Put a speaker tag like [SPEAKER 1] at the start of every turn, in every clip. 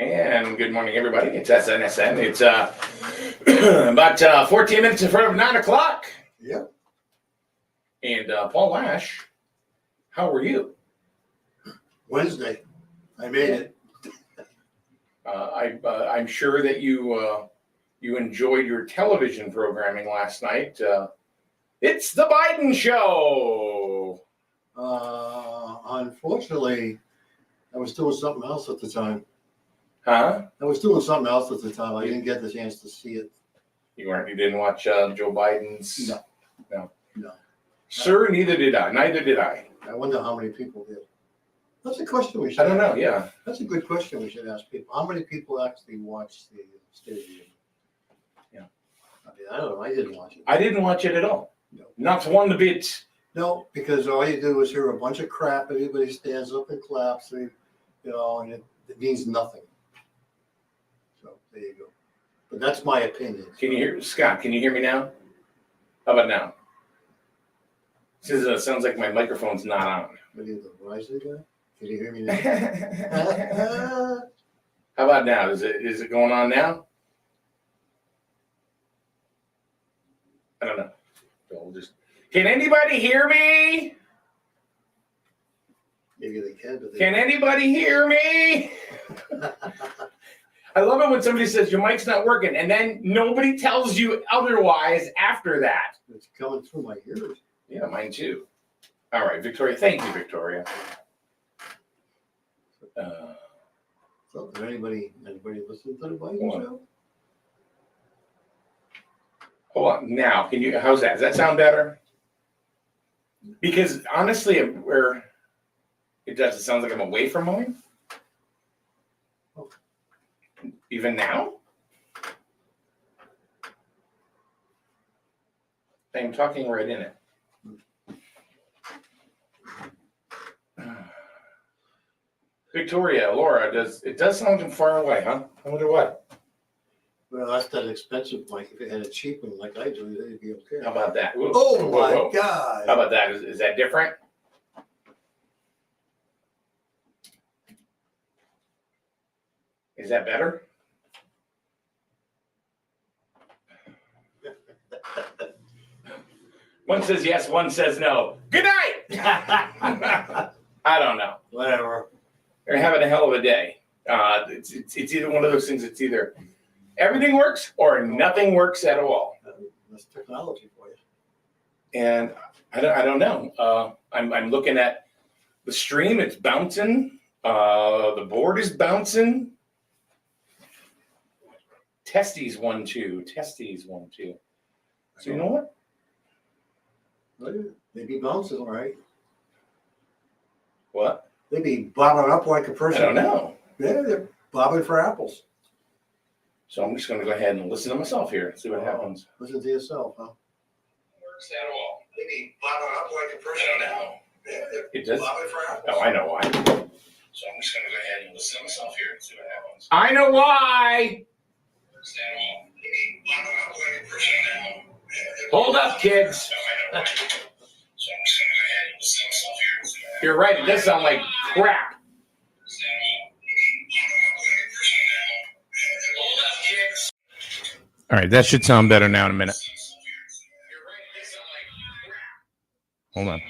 [SPEAKER 1] And good morning, everybody. It's SNSN. It's about 14 minutes in front of 9 o'clock.
[SPEAKER 2] Yep.
[SPEAKER 1] And Paul Lash, how are you?
[SPEAKER 2] Wednesday. I made it.
[SPEAKER 1] I'm sure that you enjoyed your television programming last night. It's the Biden show.
[SPEAKER 2] Unfortunately, I was doing something else at the time.
[SPEAKER 1] Huh?
[SPEAKER 2] I was doing something else at the time. I didn't get the chance to see it.
[SPEAKER 1] You didn't watch Joe Biden's?
[SPEAKER 2] No.
[SPEAKER 1] Sir, neither did I. Neither did I.
[SPEAKER 2] I wonder how many people did. That's a question we should
[SPEAKER 1] I don't
[SPEAKER 2] ask.
[SPEAKER 1] know, yeah.
[SPEAKER 2] That's a good question we should ask people. How many people actually watched the State of the Union?
[SPEAKER 1] Yeah.
[SPEAKER 2] I mean, I don't know. I didn't watch it.
[SPEAKER 1] I didn't watch it at all.
[SPEAKER 2] No.
[SPEAKER 1] Not one bit.
[SPEAKER 2] No, because all you do is hear a bunch of crap. Everybody stands up and claps, and it means nothing. So there you go. But that's my opinion.
[SPEAKER 1] Can you hear Scott? Can you hear me now? How about now? It sounds like my microphone's not on.
[SPEAKER 2] What are you, the Verizon guy? Can you hear me now?
[SPEAKER 1] How about now? Is it going on now? I don't know. Can anybody hear me?
[SPEAKER 2] Maybe they can, but
[SPEAKER 1] Can anybody hear me? I love it when somebody says your mic's not working, and then nobody tells you otherwise after that.
[SPEAKER 2] It's coming through my ears.
[SPEAKER 1] Yeah, mine too. All right, Victoria. Thank you, Victoria.
[SPEAKER 2] So, did anybody listen to the Biden show?
[SPEAKER 1] Hold on. Now, how's that? Does that sound better? Because honestly, it does. It sounds like I'm away from mine. Even now? I'm talking right in it. Victoria, Laura, it does sound far away, huh? I wonder what.
[SPEAKER 2] Well, that's that expensive mic. If it had a cheap one like I do, it'd be okay.
[SPEAKER 1] How about that? Whoa,
[SPEAKER 2] Oh
[SPEAKER 1] whoa,
[SPEAKER 2] my
[SPEAKER 1] whoa.
[SPEAKER 2] God!
[SPEAKER 1] How about that? Is that different? Is that better? One says yes, one says no. Good night! I don't know.
[SPEAKER 2] Whatever.
[SPEAKER 1] They're having a hell of a day. It's either one of those things. It's either everything works or nothing works at all.
[SPEAKER 2] That's technology for you.
[SPEAKER 1] And I don't know. I'm looking at the stream. It's bouncing. The board is bouncing. Testes 1 2. Testes 1 2. So you know what?
[SPEAKER 2] They be bouncing, all right.
[SPEAKER 1] What?
[SPEAKER 2] They be bobbing up like a person.
[SPEAKER 1] I don't know.
[SPEAKER 2] Yeah, they're bobbing for apples.
[SPEAKER 1] So I'm just going to go ahead and listen to myself here and see what happens.
[SPEAKER 2] Listen to yourself, huh?
[SPEAKER 1] Works at all.
[SPEAKER 2] They be bobbing up like a person.
[SPEAKER 1] I don't know.
[SPEAKER 2] Yeah,
[SPEAKER 1] It does.
[SPEAKER 2] bobbing for apples.
[SPEAKER 1] Oh, I know why. So I'm just going to go ahead and listen to myself here and see what happens. I know why. Works at all. They be bobbing up like a person. Hold up, kids. So I'm just going to go ahead and listen to myself here and see what happens. You're right. It does sound like crap. All right, that should sound better now in a minute. Hold on.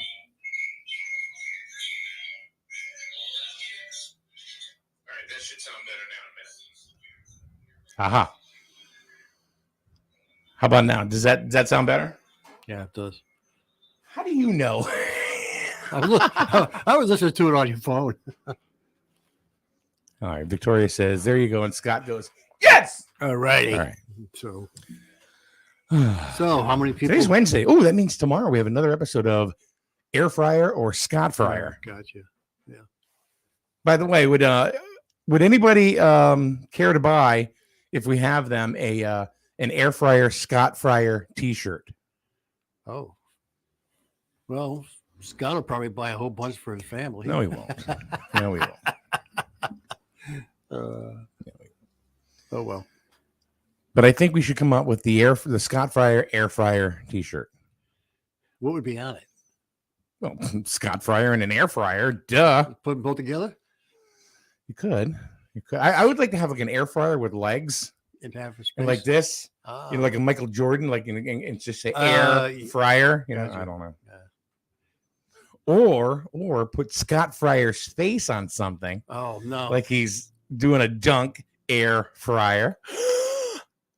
[SPEAKER 1] Aha. How about now? Does that sound better?
[SPEAKER 3] Yeah, it does.
[SPEAKER 1] How do you know?
[SPEAKER 3] I was listening to it on your phone.
[SPEAKER 1] All right, Victoria says, there you go. And Scott goes, yes!
[SPEAKER 3] All righty.
[SPEAKER 1] All right.
[SPEAKER 3] So how many people?
[SPEAKER 1] Today's Wednesday. Oh, that means tomorrow we have another episode of Air Fryer or Scott Fryer.
[SPEAKER 3] Gotcha. Yeah.
[SPEAKER 1] By the way, would anybody care to buy, if we have them, an Air Fryer Scott Fryer T-shirt?
[SPEAKER 3] Oh. Well, Scott will probably buy a whole bunch for his family.
[SPEAKER 1] No, he won't. No, he won't.
[SPEAKER 3] Oh well.
[SPEAKER 1] But I think we should come up with the Scott Fryer Air Fryer T-shirt.
[SPEAKER 3] What would be on it?
[SPEAKER 1] Well, Scott Fryer and an air fryer. Duh.
[SPEAKER 3] Put them both together?
[SPEAKER 1] You could. I would like to have like an air fryer with legs
[SPEAKER 3] And have a space.
[SPEAKER 1] and like this,
[SPEAKER 3] Ah.
[SPEAKER 1] like a Michael Jordan, like and just say
[SPEAKER 3] Uh,
[SPEAKER 1] air fryer.
[SPEAKER 3] gotcha.
[SPEAKER 1] I don't know.
[SPEAKER 3] Yeah.
[SPEAKER 1] Or put Scott Fryer's face on something,
[SPEAKER 3] Oh no!
[SPEAKER 1] like he's doing a dunk air fryer.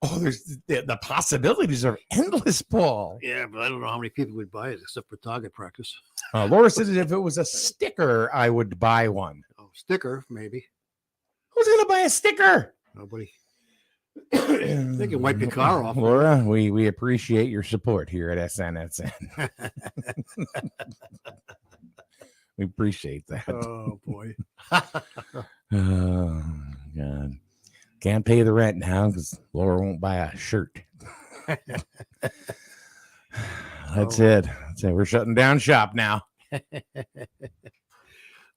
[SPEAKER 1] Oh, there's the possibilities are endless, Paul.
[SPEAKER 3] Yeah, but I don't know how many people would buy it except for target practice.
[SPEAKER 1] Laura says if it was a sticker, I would buy one.
[SPEAKER 3] Oh, sticker maybe.
[SPEAKER 1] Who's gonna buy a sticker?
[SPEAKER 3] Nobody. They can wipe your car off.
[SPEAKER 1] Laura, we appreciate your support here at SNSN. We appreciate that.
[SPEAKER 3] Oh boy.
[SPEAKER 1] Oh God. Can't pay the rent now because Laura won't buy a shirt. That's it. We're shutting down shop now.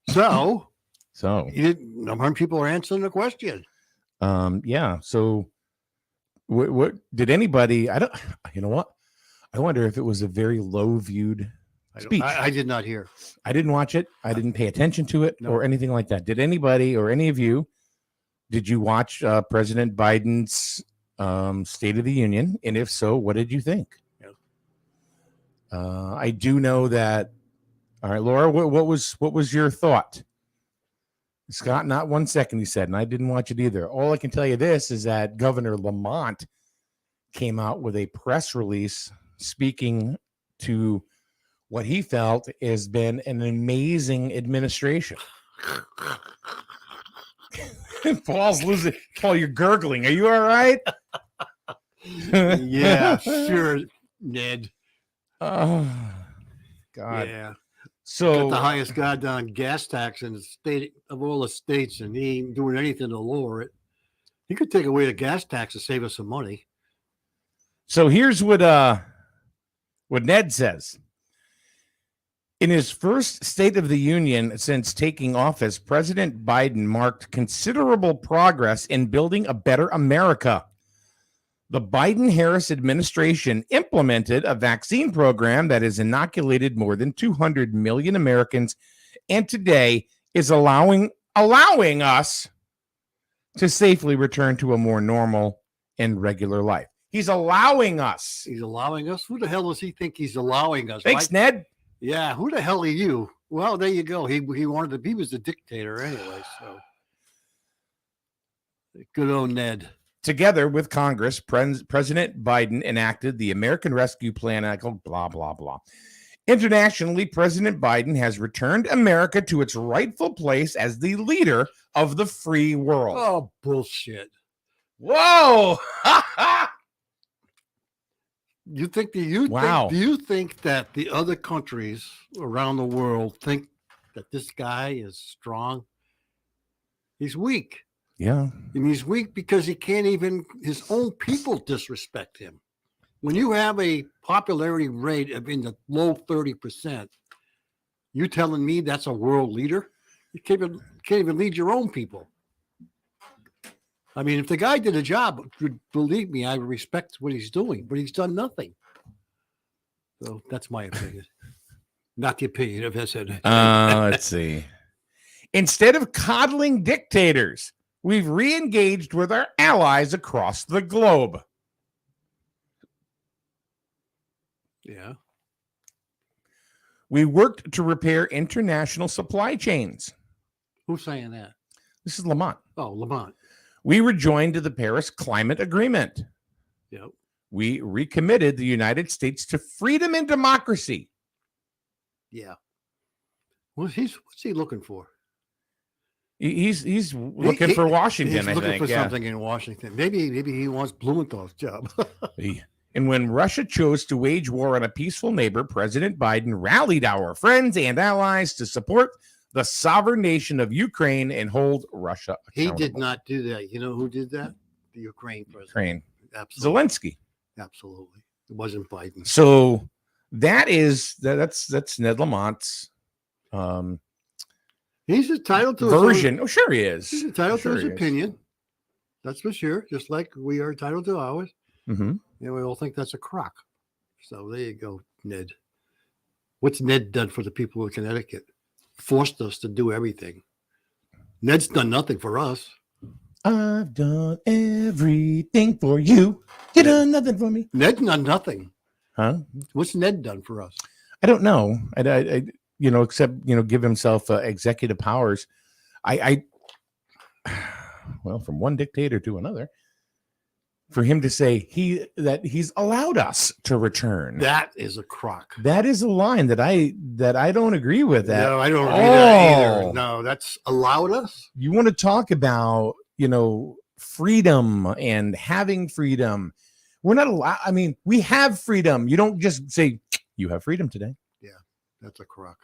[SPEAKER 3] So
[SPEAKER 1] So
[SPEAKER 3] how many people are answering the question?
[SPEAKER 1] yeah. So what did anybody? I don't. You know what? I wonder if it was a very low viewed speech.
[SPEAKER 3] I did not hear.
[SPEAKER 1] I didn't watch it. I didn't pay attention to it or anything like that. Did anybody or any of you? Did you watch President Biden's State of the Union? And if so, what did you think?
[SPEAKER 3] Yeah.
[SPEAKER 1] I do know that. All right, Laura, what was your thought? Scott, not 1 second, he said, and I didn't watch it either. All I can tell you this is that Governor Lamont came out with a press release speaking to what he felt has been an amazing administration. Paul's losing. Paul, you're gurgling. Are you all right?
[SPEAKER 3] Yeah, sure, Ned.
[SPEAKER 1] Oh, God.
[SPEAKER 3] Yeah.
[SPEAKER 1] So
[SPEAKER 3] Got the highest goddamn gas tax in the state of all the states, and he ain't doing anything to lower it. He could take away the gas tax to save us some money.
[SPEAKER 1] So here's what Ned says. In his first State of the Union since taking office, President Biden marked considerable progress in building a better America. The Biden-Harris administration implemented a vaccine program that has inoculated more than 200 million Americans, and today is allowing us to safely return to a more normal and regular life. He's allowing us.
[SPEAKER 3] He's allowing us? Who the hell does he think he's allowing us?
[SPEAKER 1] Thanks, Ned.
[SPEAKER 3] Yeah, who the hell are you? Well, there you go. He wanted to. He was the dictator anyway. So good old Ned.
[SPEAKER 1] Together with Congress, President Biden enacted the American Rescue Plan. I go blah blah blah. Internationally, President Biden has returned America to its rightful place as the leader of the free world.
[SPEAKER 3] Oh, bullshit!
[SPEAKER 1] Whoa!
[SPEAKER 3] Do you think that the other countries around the world think that this guy is strong? He's weak.
[SPEAKER 1] Yeah.
[SPEAKER 3] And he's weak because he can't even, his own people disrespect him. When you have a popularity rate of in the low 30%, you telling me that's a world leader? You can't even lead your own people. I mean, if the guy did a job, believe me, I respect what he's doing, but he's done nothing. So that's my opinion. Not the opinion of SN.
[SPEAKER 1] Let's see. Instead of coddling dictators, we've re-engaged with our allies across the globe.
[SPEAKER 3] Yeah.
[SPEAKER 1] We worked to repair international supply chains.
[SPEAKER 3] Who's saying that?
[SPEAKER 1] This is Lamont.
[SPEAKER 3] Oh, Lamont.
[SPEAKER 1] We rejoined the Paris Climate Agreement.
[SPEAKER 3] Yep.
[SPEAKER 1] We recommitted the United States to freedom and democracy.
[SPEAKER 3] Yeah. What's he looking for?
[SPEAKER 1] He's looking for Washington,
[SPEAKER 3] he's looking
[SPEAKER 1] I think.
[SPEAKER 3] For something in Washington. Maybe he wants Blumenthal's job.
[SPEAKER 1] And when Russia chose to wage war on a peaceful neighbor, President Biden rallied our friends and allies to support the sovereign nation of Ukraine and hold Russia accountable.
[SPEAKER 3] He did not do that. You know who did that? The Ukraine president.
[SPEAKER 1] Ukraine.
[SPEAKER 3] Absolutely.
[SPEAKER 1] Zelensky.
[SPEAKER 3] Absolutely. It wasn't Biden.
[SPEAKER 1] So that's Ned Lamont's
[SPEAKER 3] he's entitled to
[SPEAKER 1] version. Sure he is.
[SPEAKER 3] He's entitled to his opinion. That's for sure. Just like we are entitled to ours.
[SPEAKER 1] Mm-hmm.
[SPEAKER 3] And we all think that's a crock. So there you go, Ned. What's Ned done for the people of Connecticut? Forced us to do everything. Ned's done nothing for us.
[SPEAKER 4] I've done everything for you. You done nothing for me.
[SPEAKER 3] Ned's done nothing.
[SPEAKER 4] Huh?
[SPEAKER 3] What's Ned done for us?
[SPEAKER 4] I don't know. I except, give himself executive powers. Well, from one dictator to another, for him to say he's allowed us to return.
[SPEAKER 3] That is a crock.
[SPEAKER 4] That is a line that I don't agree with. That.
[SPEAKER 3] No, I don't agree with that either. No, that's allowed us.
[SPEAKER 4] You want to talk about, freedom and having freedom. We're not allowed. I mean, we have freedom. You don't just say you have freedom today.
[SPEAKER 3] Yeah, that's a crock.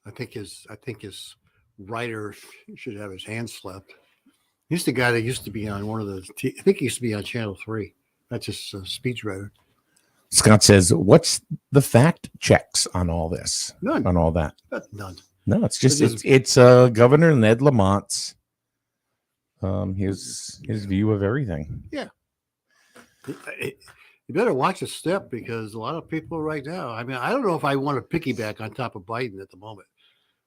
[SPEAKER 3] I think his writer should have his hand slapped. He's the guy that used to be on one of the. I think he used to be on Channel 3. That's his speechwriter.
[SPEAKER 4] Scott says, "What's the fact checks on all this?
[SPEAKER 3] None.
[SPEAKER 4] On all that?
[SPEAKER 3] None.
[SPEAKER 4] No, it's just it's Governor Ned Lamont's his view of everything.
[SPEAKER 3] Yeah. You better watch a step, because a lot of people right now. I mean, I don't know if I want to piggyback on top of Biden at the moment.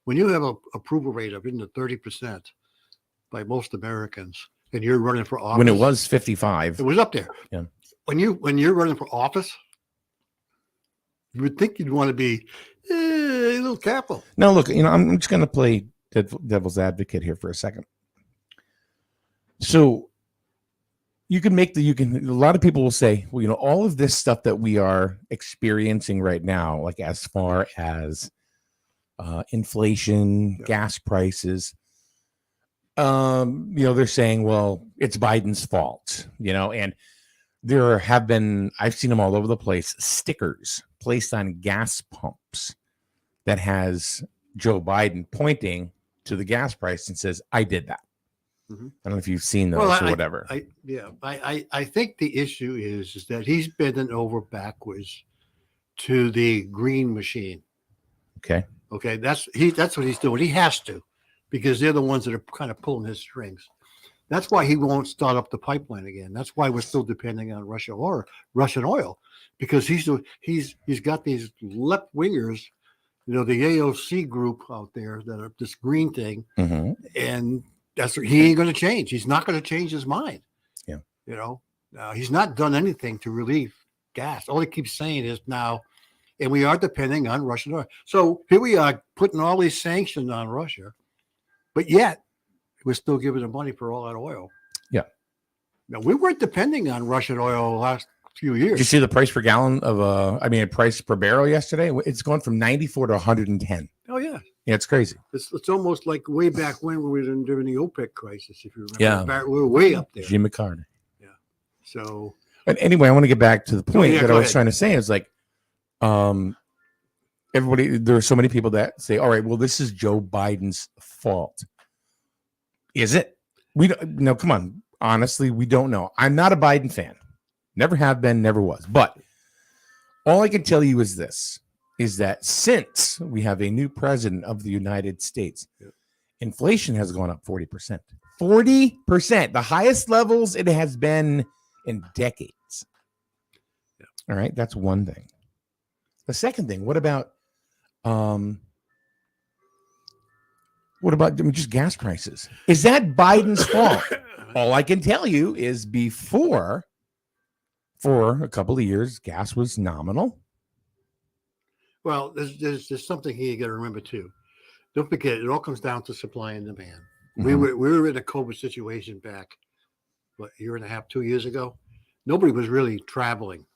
[SPEAKER 3] When you have a approval rate of into 30% by most Americans, and you're running for office,
[SPEAKER 4] When it was 55,
[SPEAKER 3] it was up there.
[SPEAKER 4] Yeah.
[SPEAKER 3] When you're running for office, you would think you'd want to be a little careful.
[SPEAKER 4] Now, look, I'm just going to play devil's advocate here for a second. So a lot of people will say, well, all of this stuff that we are experiencing right now, like as far as inflation, gas prices, they're saying, well, it's Biden's fault, and there have been, I've seen them all over the place, stickers placed on gas pumps that has Joe Biden pointing to the gas price and says, I did that. Mm-hmm. I don't know if you've seen those or whatever.
[SPEAKER 3] I think the issue is that he's bending over backwards to the green machine.
[SPEAKER 4] Okay.
[SPEAKER 3] That's what he's doing. He has to, because they're the ones that are kind of pulling his strings. That's why he won't start up the pipeline again. That's why we're still depending on Russian oil, because he's got these left wingers, the AOC group out there that are this green thing,
[SPEAKER 4] mm-hmm.
[SPEAKER 3] and he ain't going to change. He's not going to change his mind.
[SPEAKER 4] Yeah.
[SPEAKER 3] He's not done anything to relieve gas. All he keeps saying is now, and we are depending on Russian oil. So here we are putting all these sanctions on Russia, but yet we're still giving them money for all that oil.
[SPEAKER 4] Yeah.
[SPEAKER 3] Now, we weren't depending on Russian oil the last few years.
[SPEAKER 4] Did you see the price per gallon price per barrel yesterday? It's gone from 94 to 110.
[SPEAKER 3] Oh, yeah.
[SPEAKER 4] Yeah, it's crazy.
[SPEAKER 3] It's almost like way back when we were during the OPEC crisis, if you remember. Yeah. We were way up there.
[SPEAKER 4] Jimmy Carter.
[SPEAKER 3] Yeah. So.
[SPEAKER 4] But anyway, I want to get back to the point that I was trying to say. Is like, everybody, there are so many people that say, all right, well, this is Joe Biden's fault. Is it? No, come on. Honestly, we don't know. I'm not a Biden fan. Never have been, never was. But all I can tell you is this, is that since we have a new president of the United States, inflation has gone up 40%. 40%, the highest levels it has been in decades.
[SPEAKER 3] Yeah.
[SPEAKER 4] All right, that's one thing. The second thing, what about just gas prices? Is that Biden's fault? All I can tell you is for a couple of years, gas was nominal.
[SPEAKER 3] Well, there's something here you got to remember too. Don't forget, it all comes down to supply and demand. Mm-hmm. We were in a COVID situation back, a year and a half, 2 years ago. Nobody was really traveling,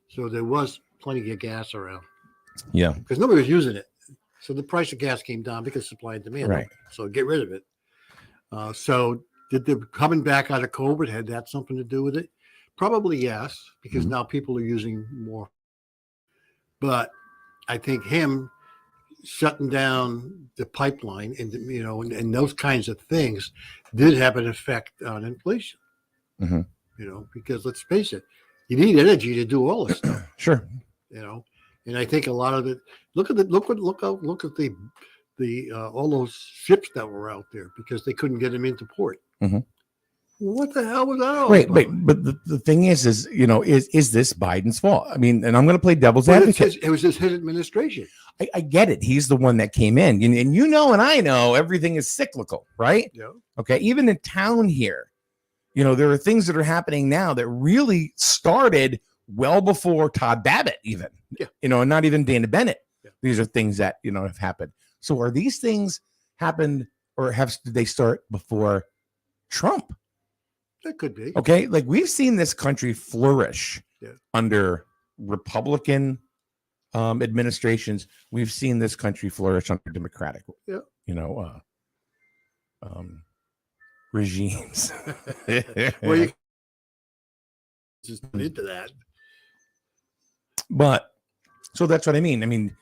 [SPEAKER 3] so there was plenty of gas around.
[SPEAKER 4] Yeah,
[SPEAKER 3] because nobody was using it, so the price of gas came down because supply and demand.
[SPEAKER 4] Right.
[SPEAKER 3] So get rid of it. So did the coming back out of COVID had that something to do with it? Probably yes, because now people are using more. But I think him shutting down the pipeline and those kinds of things did have an effect on inflation.
[SPEAKER 4] Mm-hmm.
[SPEAKER 3] Because let's face it, you need energy to do all this stuff.
[SPEAKER 4] Sure.
[SPEAKER 3] And I think a lot of it. Look at the all those ships that were out there because they couldn't get them into port.
[SPEAKER 4] Mm-hmm.
[SPEAKER 3] What the hell was that all
[SPEAKER 4] Wait,
[SPEAKER 3] about?
[SPEAKER 4] but the thing is this Biden's fault? I mean, and I'm going to play devil's advocate.
[SPEAKER 3] It was his administration.
[SPEAKER 4] I get it. He's the one that came in, and I know everything is cyclical, right?
[SPEAKER 3] Yeah.
[SPEAKER 4] Okay. Even in town here, There are things that are happening now that really started well before Todd Babbitt, even, and not even Dana Bennett. Yeah. These are things that, have happened. So are these things happened or did they start before Trump?
[SPEAKER 3] That could be.
[SPEAKER 4] Okay. Like we've seen this country flourish under Republican administrations. We've seen this country flourish under Democratic, regimes.
[SPEAKER 3] Well, you just into that.
[SPEAKER 4] But so that's what I mean.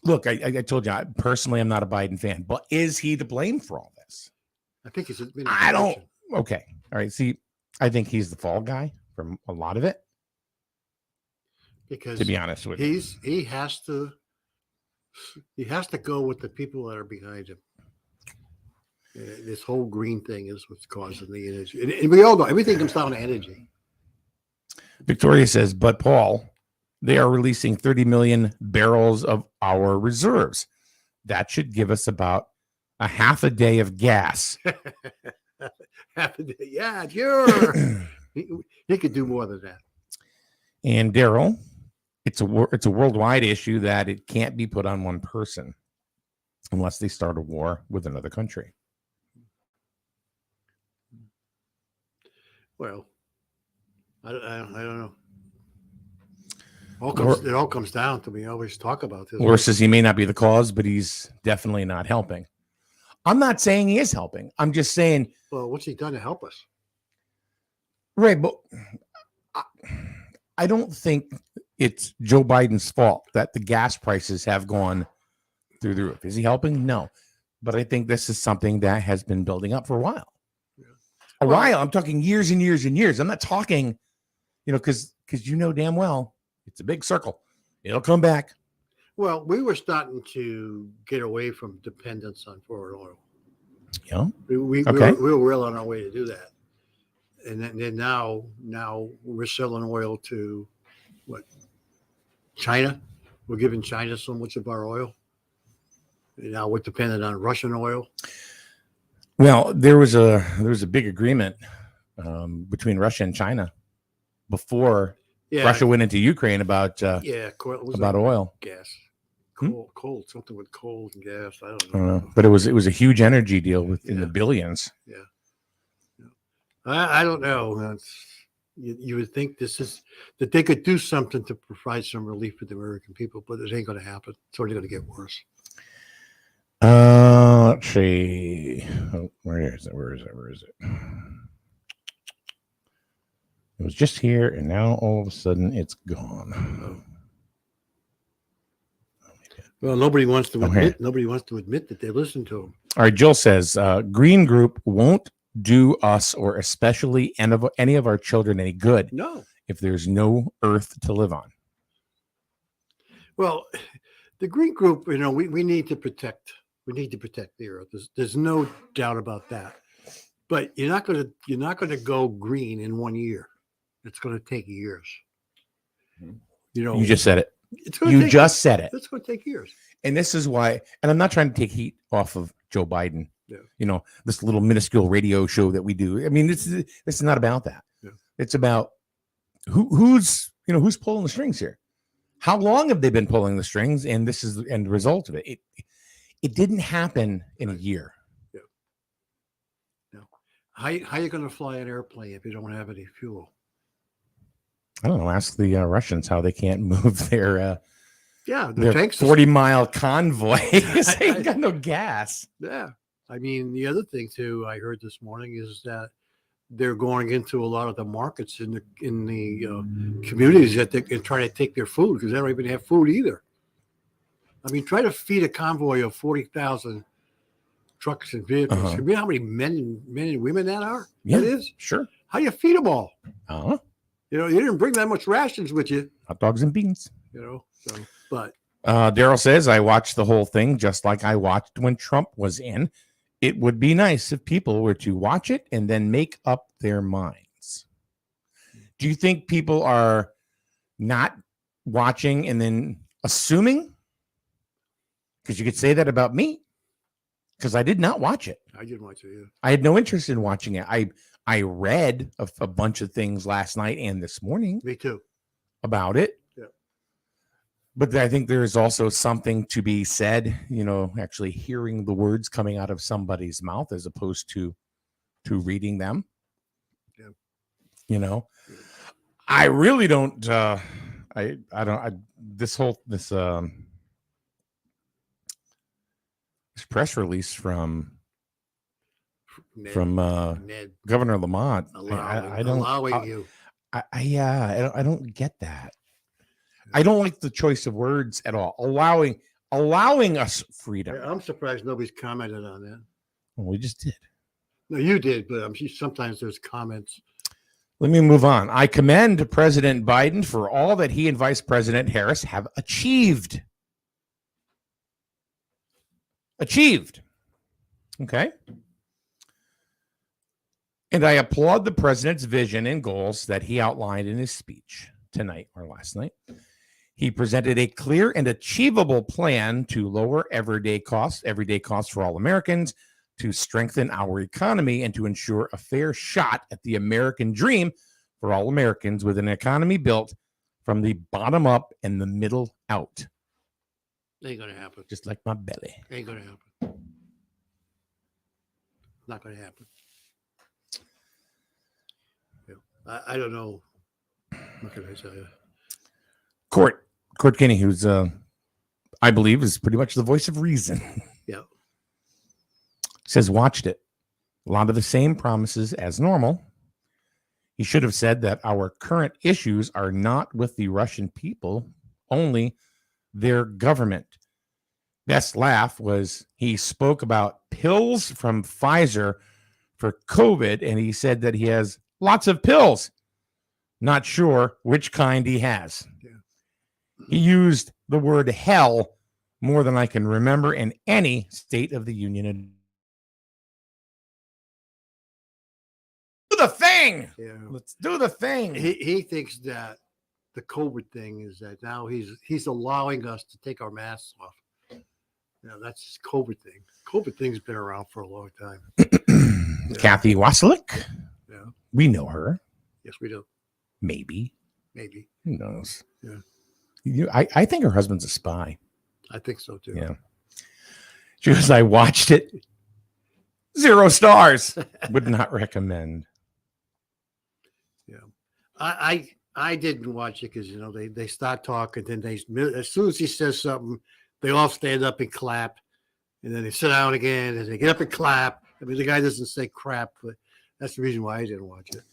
[SPEAKER 4] Look, I told you, personally, I'm not a Biden fan, but is he to blame for all this?
[SPEAKER 3] I think it's.
[SPEAKER 4] I don't. Okay. All right. See, I think he's the fall guy from a lot of it.
[SPEAKER 3] Because
[SPEAKER 4] to be honest with you,
[SPEAKER 3] he has to go with the people that are behind him. This whole green thing is what's causing the energy, and we all know everything comes down to energy.
[SPEAKER 4] Victoria says, but Paul, they are releasing 30 million barrels of our reserves. That should give us about a half a day of gas.
[SPEAKER 3] Half a day, yeah, sure. he could do more than that.
[SPEAKER 4] And Daryl, it's a worldwide issue that it can't be put on one person unless they start a war with another country.
[SPEAKER 3] Well, I don't know. It all comes down to, we always talk about this.
[SPEAKER 4] Laura says he may not be the cause, but he's definitely not helping. I'm not saying he is helping. I'm just saying.
[SPEAKER 3] Well, what's he done to help us?
[SPEAKER 4] Right, but I don't think it's Joe Biden's fault that the gas prices have gone through the roof. Is he helping? No. But I think this is something that has been building up for a while. A while. I'm talking years and years and years. I'm not talking, because damn well it's a big circle. It'll come back.
[SPEAKER 3] Well, we were starting to get away from dependence on foreign oil.
[SPEAKER 4] Yeah.
[SPEAKER 3] We were well on our way to do that. And then now we're selling oil to China. We're giving China so much of our oil. And now we're dependent on Russian oil.
[SPEAKER 4] Well, there was a big agreement between Russia and China before Russia went into Ukraine about oil,
[SPEAKER 3] gas, coal, something with coal and gas. I don't know.
[SPEAKER 4] But it was a huge energy deal in the billions.
[SPEAKER 3] Yeah. I don't know. You would think that they could do something to provide some relief for the American people, but it ain't going to happen. It's only going to get worse.
[SPEAKER 4] Let's see. Oh, where is it? It was just here, and now all of a sudden it's gone.
[SPEAKER 3] Well, nobody wants to admit that they listen to them.
[SPEAKER 4] All right, Jill says, Green Group won't do us or especially any of our children any good.
[SPEAKER 3] No.
[SPEAKER 4] If there's no earth to live on.
[SPEAKER 3] Well, the Green Group, we need to protect. We need to protect the earth. There's no doubt about that. But you're not going to go green in 1 year. It's going to take years.
[SPEAKER 4] You just said it. It's going to take years. And this is why, and I'm not trying to take heat off of Joe Biden. Yeah. This little minuscule radio show that we do. I mean, this is not about that. Yeah. It's about who's pulling the strings here. How long have they been pulling the strings? And this is the end result of it. It didn't happen in a year.
[SPEAKER 3] Yeah. No. How are you going to fly an airplane if you don't have any fuel?
[SPEAKER 4] I don't know. Ask the Russians how they can't move their 40-mile convoy because they ain't got no gas.
[SPEAKER 3] Yeah. I mean, the other thing too I heard this morning is that they're going into a lot of the markets in the communities that they can try to take their food because they don't even have food either. I mean, try to feed a convoy of 40,000 trucks and vehicles. Uh-huh. You know how many men and women that are?
[SPEAKER 4] Yeah,
[SPEAKER 3] that is?
[SPEAKER 4] Sure.
[SPEAKER 3] How do you feed them all?
[SPEAKER 4] Uh-huh.
[SPEAKER 3] You didn't bring that much rations with you.
[SPEAKER 4] Hot dogs and beans.
[SPEAKER 3] But
[SPEAKER 4] Daryl says, I watched the whole thing just like I watched when Trump was in. It would be nice if people were to watch it and then make up their minds. Do you think people are not watching and then assuming? Because you could say that about me. because I did not watch it.
[SPEAKER 3] I didn't watch it either.
[SPEAKER 4] I had no interest in watching it. I read a bunch of things last night and this morning
[SPEAKER 3] Me too.
[SPEAKER 4] about it.
[SPEAKER 3] Yeah.
[SPEAKER 4] But I think there is also something to be said, actually hearing the words coming out of somebody's mouth as opposed to reading them.
[SPEAKER 3] Yeah.
[SPEAKER 4] I really don't this press release from
[SPEAKER 3] Ned
[SPEAKER 4] Governor Lamont.
[SPEAKER 3] allowing you.
[SPEAKER 4] I don't get that. I don't like the choice of words at all. Allowing us freedom.
[SPEAKER 3] I'm surprised nobody's commented on that.
[SPEAKER 4] Well, we just did.
[SPEAKER 3] No, you did, but sometimes there's comments.
[SPEAKER 4] Let me move on. I commend President Biden for all that he and Vice President Harris have achieved. Okay. And I applaud the president's vision and goals that he outlined in his speech tonight or last night. He presented a clear and achievable plan to lower everyday costs for all Americans, to strengthen our economy, and to ensure a fair shot at the American dream for all Americans with an economy built from the bottom up and the middle out.
[SPEAKER 3] Ain't gonna happen.
[SPEAKER 4] Just like my belly.
[SPEAKER 3] Ain't gonna happen. Not gonna happen. Yeah. I don't know. What can I tell you?
[SPEAKER 4] Court Kinney, who's I believe is pretty much the voice of reason.
[SPEAKER 3] Yeah.
[SPEAKER 4] Says watched it. A lot of the same promises as normal. He should have said that our current issues are not with the Russian people, only their government. Best laugh was he spoke about pills from Pfizer for COVID, and he said that he has lots of pills. Not sure which kind he has.
[SPEAKER 3] Yeah.
[SPEAKER 4] He used the word hell more than I can remember in any State of the Union. Do the thing.
[SPEAKER 3] Yeah.
[SPEAKER 4] Let's do the thing.
[SPEAKER 3] He thinks that the COVID thing is that now he's allowing us to take our masks off. That's his COVID thing. COVID thing's been around for a long time.
[SPEAKER 4] Kathy Wasilick.
[SPEAKER 3] Yeah.
[SPEAKER 4] We know her.
[SPEAKER 3] Yes, we do.
[SPEAKER 4] Maybe.
[SPEAKER 3] Who
[SPEAKER 4] knows?
[SPEAKER 3] Yeah.
[SPEAKER 4] I think her husband's a spy.
[SPEAKER 3] I think so too.
[SPEAKER 4] Yeah. She goes, I watched it. 0 stars. Would not recommend.
[SPEAKER 3] Yeah. I didn't watch it because they start talking, then as soon as he says something, they all stand up and clap, and then they sit down again and they get up and clap. I mean, the guy doesn't say crap, but that's the reason why I didn't watch it.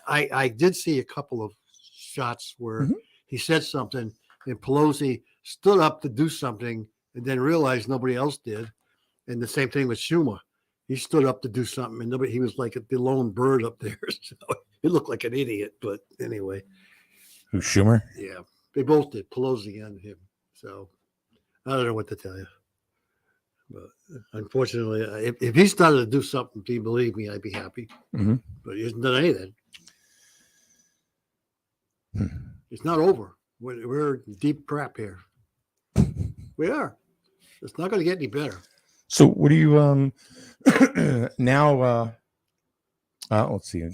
[SPEAKER 3] I did see a couple of shots where he said something and Pelosi stood up to do something and then realized nobody else did. And the same thing with Schumer. He stood up to do something and he was like the lone bird up there. So he looked like an idiot, but anyway.
[SPEAKER 4] Who's Schumer?
[SPEAKER 3] Yeah, they both did, Pelosi and him. So I don't know what to tell you. But unfortunately, if he started to do something, do you believe me, I'd be happy.
[SPEAKER 4] Mm-hmm.
[SPEAKER 3] But he hasn't done anything. It's not over. We're in deep crap here. We are. It's not going to get any better.
[SPEAKER 4] So what do you now let's see.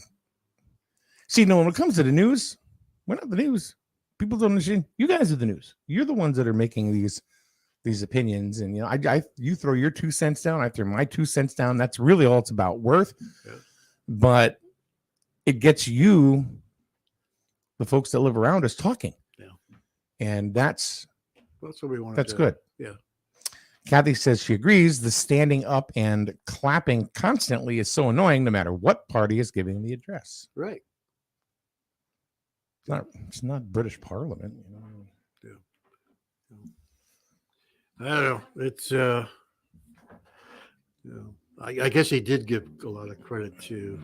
[SPEAKER 4] See, no, when it comes to the news, we're not the news. People don't understand. You guys are the news. You're the ones that are making these opinions, and you throw your 2 cents down, I throw my 2 cents down. That's really all it's about worth.
[SPEAKER 3] Yeah.
[SPEAKER 4] But it gets you, the folks that live around us, talking.
[SPEAKER 3] Yeah.
[SPEAKER 4] And that's
[SPEAKER 3] what we want.
[SPEAKER 4] That's good.
[SPEAKER 3] Yeah.
[SPEAKER 4] Kathy says she agrees. The standing up and clapping constantly is so annoying, no matter what party is giving the address.
[SPEAKER 3] Right.
[SPEAKER 4] It's not British Parliament.
[SPEAKER 3] Yeah. I don't know. It's I guess he did give a lot of credit to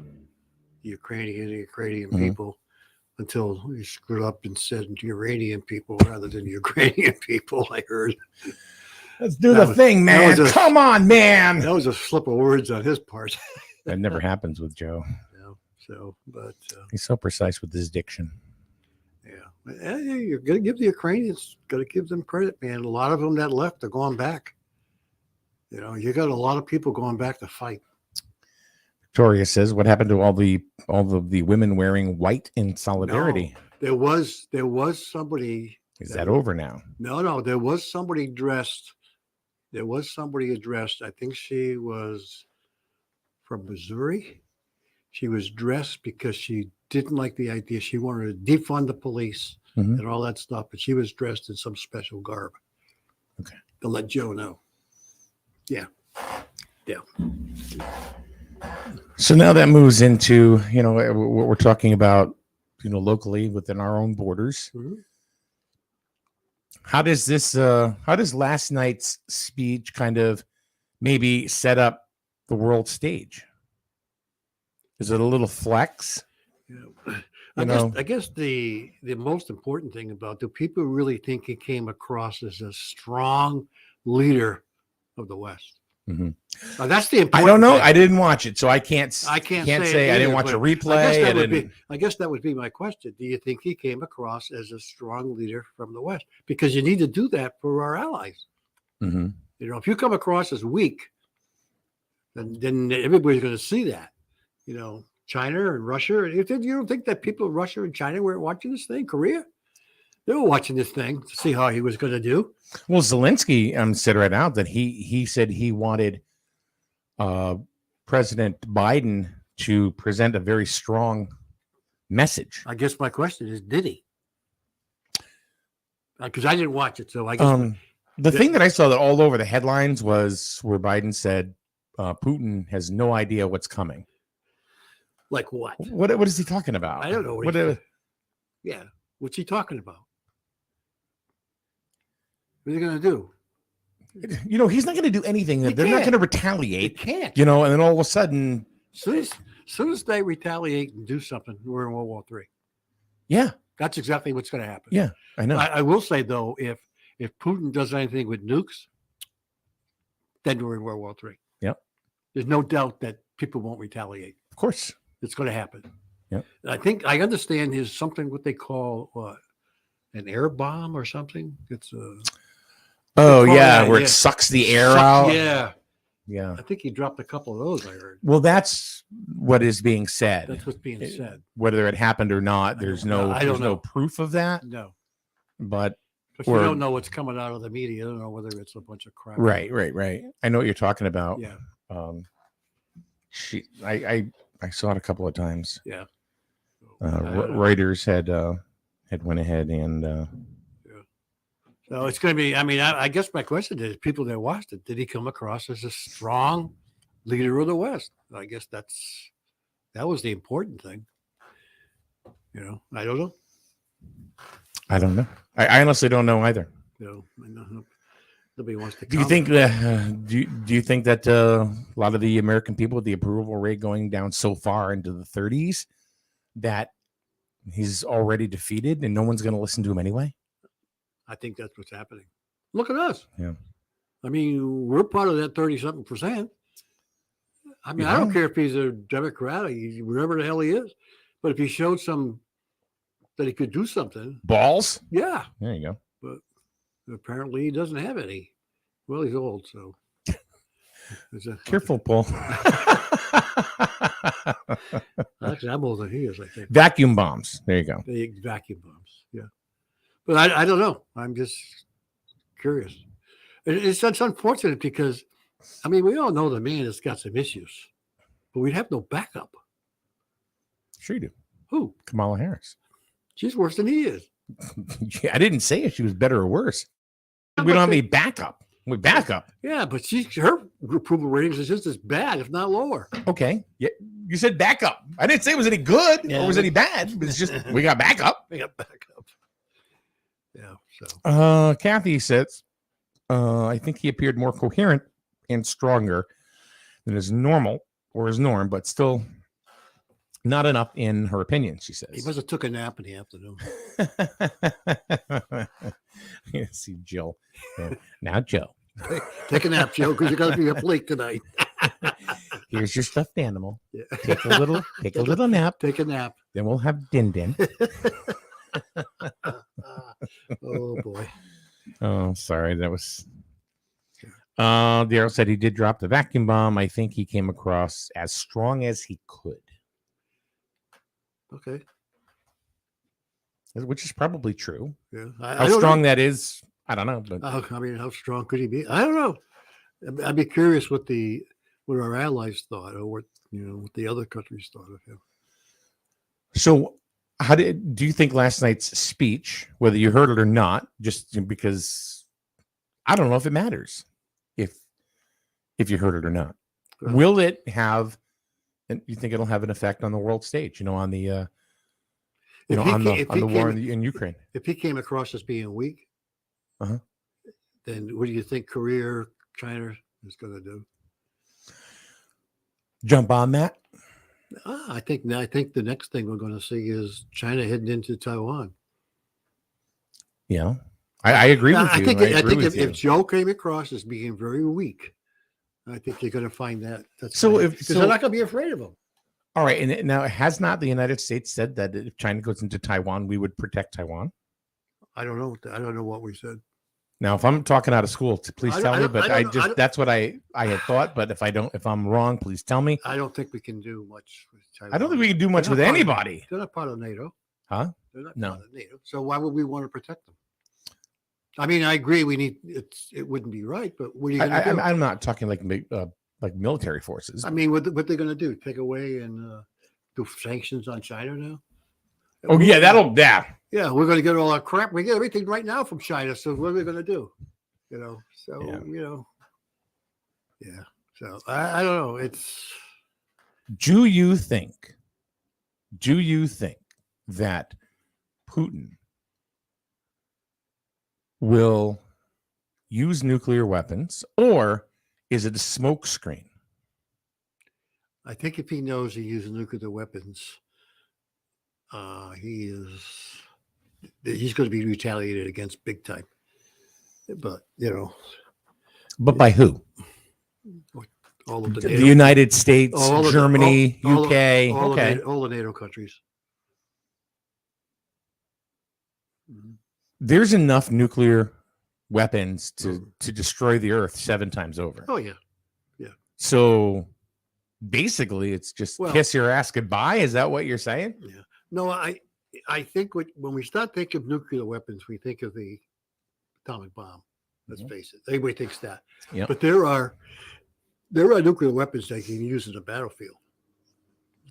[SPEAKER 3] the Ukrainian people until he screwed up and said Uranian people rather than Ukrainian people. I heard.
[SPEAKER 4] Let's do the thing, man. Come on, man.
[SPEAKER 3] That was a slip of words on his part.
[SPEAKER 4] That never happens with Joe.
[SPEAKER 3] Yeah. So, but
[SPEAKER 4] he's so precise with his diction.
[SPEAKER 3] Yeah, you're going to give the Ukrainians, got to give them credit, man. A lot of them that left are going back. You know, you got a lot of people going back to fight.
[SPEAKER 4] Victoria says, "What happened to all of the women wearing white in solidarity?
[SPEAKER 3] There was somebody.
[SPEAKER 4] Is that over now?"
[SPEAKER 3] No, there was somebody dressed. There was somebody addressed. I think she was from Missouri. She was dressed because she didn't like the idea. She wanted to defund the police
[SPEAKER 4] Mhm.
[SPEAKER 3] and all that stuff, but she was dressed in some special garb.
[SPEAKER 4] Okay.
[SPEAKER 3] To let Joe know. Yeah.
[SPEAKER 4] So now that moves into, what we're talking about, locally within our own borders.
[SPEAKER 3] Mhm.
[SPEAKER 4] How does last night's speech kind of maybe set up the world stage? Is it a little flex?
[SPEAKER 3] Yeah.
[SPEAKER 4] You
[SPEAKER 3] I guess the most important thing about, do people really think he came across as a strong leader of the West?
[SPEAKER 4] Mhm.
[SPEAKER 3] That's the important
[SPEAKER 4] I don't know.
[SPEAKER 3] thing.
[SPEAKER 4] I didn't watch it, so I can't say
[SPEAKER 3] it
[SPEAKER 4] I didn't
[SPEAKER 3] either,
[SPEAKER 4] watch a
[SPEAKER 3] but
[SPEAKER 4] replay.
[SPEAKER 3] I guess that would be my question. Do you think he came across as a strong leader from the West? Because you need to do that for our allies.
[SPEAKER 4] Mhm.
[SPEAKER 3] You know, if you come across as weak, then everybody's going to see that. You know, China and Russia. You don't think that people in Russia and China were watching this thing? Korea? They were watching this thing to see how he was going to do.
[SPEAKER 4] Well, Zelensky said right out that he said he wanted President Biden to present a very strong message.
[SPEAKER 3] I guess my question is, did he? Because I didn't watch it, so I guess
[SPEAKER 4] The thing that I saw that all over the headlines was where Biden said Putin has no idea what's coming.
[SPEAKER 3] like what?
[SPEAKER 4] What is he talking about?
[SPEAKER 3] I don't know. Yeah, what's he talking about? What are they going to do?
[SPEAKER 4] He's not going to do anything.
[SPEAKER 3] He
[SPEAKER 4] They're not
[SPEAKER 3] can't.
[SPEAKER 4] going to
[SPEAKER 3] They
[SPEAKER 4] retaliate.
[SPEAKER 3] can't.
[SPEAKER 4] And then all of a sudden,
[SPEAKER 3] Soon as they retaliate and do something, we're in World War III.
[SPEAKER 4] yeah,
[SPEAKER 3] That's exactly what's going to happen.
[SPEAKER 4] yeah, I know.
[SPEAKER 3] I will say though, if Putin does anything with nukes, then we're in World War III.
[SPEAKER 4] Yep.
[SPEAKER 3] There's no doubt that people won't retaliate.
[SPEAKER 4] Of course.
[SPEAKER 3] It's going to happen.
[SPEAKER 4] Yep.
[SPEAKER 3] I think I understand is something what they call an air bomb or something. It's a
[SPEAKER 4] Oh
[SPEAKER 3] call
[SPEAKER 4] yeah,
[SPEAKER 3] that,
[SPEAKER 4] where
[SPEAKER 3] yeah.
[SPEAKER 4] it sucks the air out.
[SPEAKER 3] Yeah.
[SPEAKER 4] Yeah.
[SPEAKER 3] I think he dropped a couple of those, I heard.
[SPEAKER 4] Well, that's what is being said.
[SPEAKER 3] That's what's being said.
[SPEAKER 4] Whether it happened or not, there's no proof of that.
[SPEAKER 3] No.
[SPEAKER 4] But
[SPEAKER 3] But you don't know what's coming out of the media. You don't know whether it's a bunch of crap.
[SPEAKER 4] Right. I know what you're talking about.
[SPEAKER 3] Yeah.
[SPEAKER 4] I saw it a couple of times.
[SPEAKER 3] Yeah.
[SPEAKER 4] Reuters had went ahead and
[SPEAKER 3] So it's going to be, I guess my question is, people that watched it, did he come across as a strong leader of the West? I guess that was the important thing. I don't know.
[SPEAKER 4] I don't know. I honestly don't know either.
[SPEAKER 3] Nobody wants to.
[SPEAKER 4] Do you think that? Do you think that a lot of the American people, with the approval rate going down so far into the 30s, that he's already defeated and no one's going to listen to him anyway?
[SPEAKER 3] I think that's what's happening. Look at us.
[SPEAKER 4] Yeah.
[SPEAKER 3] We're part of that 30-something%. I don't care if he's a Democrat, whatever the hell he is, but if he showed that he could do something,
[SPEAKER 4] balls.
[SPEAKER 3] Yeah.
[SPEAKER 4] There you go.
[SPEAKER 3] But apparently he doesn't have any. Well, he's old, so.
[SPEAKER 4] Careful, Paul.
[SPEAKER 3] Actually, I'm older than he is, I think.
[SPEAKER 4] Vacuum bombs. There you go.
[SPEAKER 3] The vacuum bombs. Yeah. But I don't know. I'm just curious. It's unfortunate because, we all know the man has got some issues, but we'd have no backup.
[SPEAKER 4] Sure you do.
[SPEAKER 3] Who?
[SPEAKER 4] Kamala Harris.
[SPEAKER 3] She's worse than he is.
[SPEAKER 4] Yeah, I didn't say if she was better or worse. We don't have any backup. We back up.
[SPEAKER 3] Yeah, but her approval ratings is just as bad, if not lower.
[SPEAKER 4] Okay. Yeah, you said backup. I didn't say it was any good or was any bad. But it's just we got backup.
[SPEAKER 3] We got backup. Yeah. So.
[SPEAKER 4] Kathy says, I think he appeared more coherent and stronger than his norm, but still not enough in her opinion, she says.
[SPEAKER 3] He must have took a nap in the afternoon.
[SPEAKER 4] You see Jill. Now, Joe.
[SPEAKER 3] Take a nap, Joe, because you're going to be up late tonight.
[SPEAKER 4] Here's your stuffed animal. Yeah. Take a little nap.
[SPEAKER 3] Take a nap.
[SPEAKER 4] Then we'll have din.
[SPEAKER 3] Oh, boy.
[SPEAKER 4] Oh, sorry. That was... Daryl said he did drop the vacuum bomb. I think he came across as strong as he could,
[SPEAKER 3] Okay.
[SPEAKER 4] which is probably true.
[SPEAKER 3] Yeah.
[SPEAKER 4] How strong that is, I don't know. But
[SPEAKER 3] I mean, how strong could he be? I don't know. I'd be curious what our allies thought, or what the other countries thought of him.
[SPEAKER 4] so, do you think last night's speech, whether you heard it or not, just because I don't know if it matters, if you heard it or not, will it have? And you think it'll have an effect on the world stage? On the on the war in Ukraine.
[SPEAKER 3] If he came across as being weak, then what do you think Korea, China is going to do?
[SPEAKER 4] Jump on that?
[SPEAKER 3] I think the next thing we're going to see is China heading into Taiwan.
[SPEAKER 4] Yeah, I agree with you.
[SPEAKER 3] I think if Joe came across as being very weak, I think you're going to find that. Because they're not going to be afraid of him.
[SPEAKER 4] All right, and now has not the United States said that if China goes into Taiwan, we would protect Taiwan?
[SPEAKER 3] I don't know. I don't know what we said.
[SPEAKER 4] Now, if I'm talking out of school, please tell me. But that's what I had thought. But if I'm wrong, please tell me.
[SPEAKER 3] I don't think we can do much with Taiwan.
[SPEAKER 4] I don't think we can do much with anybody.
[SPEAKER 3] They're not part of NATO.
[SPEAKER 4] Huh?
[SPEAKER 3] They're not
[SPEAKER 4] No.
[SPEAKER 3] part of NATO. So why would we want to protect them? I mean, I agree. It wouldn't be right, but what are you going to do?
[SPEAKER 4] I'm not talking like military forces.
[SPEAKER 3] I mean, what they're going to do? Take away and do sanctions on China now?
[SPEAKER 4] Oh yeah, that'll.
[SPEAKER 3] Yeah, we're going to get all our crap. We get everything right now from China. So what are we going to do? Yeah. So I don't know.
[SPEAKER 4] Do you think that Putin will use nuclear weapons, or is it a smokescreen?
[SPEAKER 3] I think if he knows he uses nuclear weapons, he's going to be retaliated against big time. But
[SPEAKER 4] But by who?
[SPEAKER 3] All of
[SPEAKER 4] the United States, Germany, UK,
[SPEAKER 3] all the NATO countries.
[SPEAKER 4] There's enough nuclear weapons to destroy the Earth 7 times over.
[SPEAKER 3] Oh yeah.
[SPEAKER 4] So basically, it's just kiss your ass goodbye. Is that what you're saying?
[SPEAKER 3] Yeah. No, I think when we start thinking of nuclear weapons, we think of the atomic bomb. Let's face it. Everybody thinks that.
[SPEAKER 4] Yep.
[SPEAKER 3] But there are nuclear weapons they can use in the battlefield.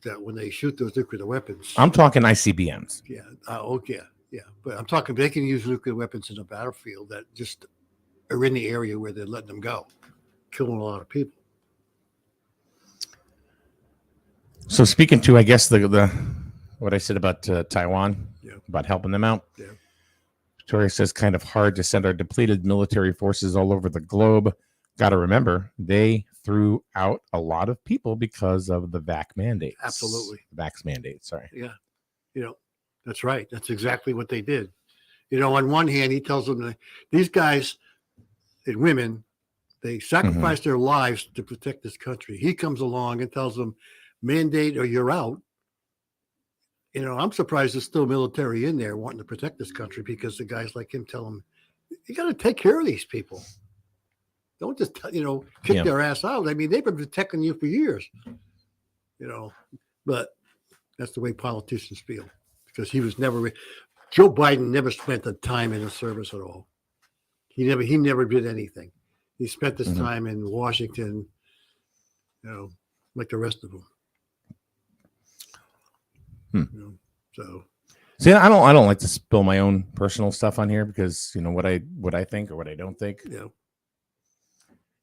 [SPEAKER 3] That when they shoot those nuclear weapons,
[SPEAKER 4] I'm talking ICBMs.
[SPEAKER 3] Yeah. Yeah. But I'm talking they can use nuclear weapons in the battlefield that just are in the area where they're letting them go, killing a lot of people.
[SPEAKER 4] So speaking to, I guess the what I said about Taiwan, about helping them out.
[SPEAKER 3] Yeah.
[SPEAKER 4] Victoria says kind of hard to send our depleted military forces all over the globe. Got to remember, they threw out a lot of people because of the vax mandates.
[SPEAKER 3] Absolutely.
[SPEAKER 4] Vax mandates, sorry.
[SPEAKER 3] Yeah. That's right. That's exactly what they did. On one hand, he tells them that these guys and women, they sacrificed their lives to protect this country. He comes along and tells them, mandate or you're out. I'm surprised there's still military in there wanting to protect this country, because the guys like him tell them, you got to take care of these people. Don't just, kick their ass out. I mean, they've been protecting you for years, but that's the way politicians feel, because Joe Biden never spent the time in the service at all. He never did anything. He spent his time in Washington, like the rest of them. So,
[SPEAKER 4] see, I don't like to spill my own personal stuff on here, because what I think or what I don't think.
[SPEAKER 3] Yeah.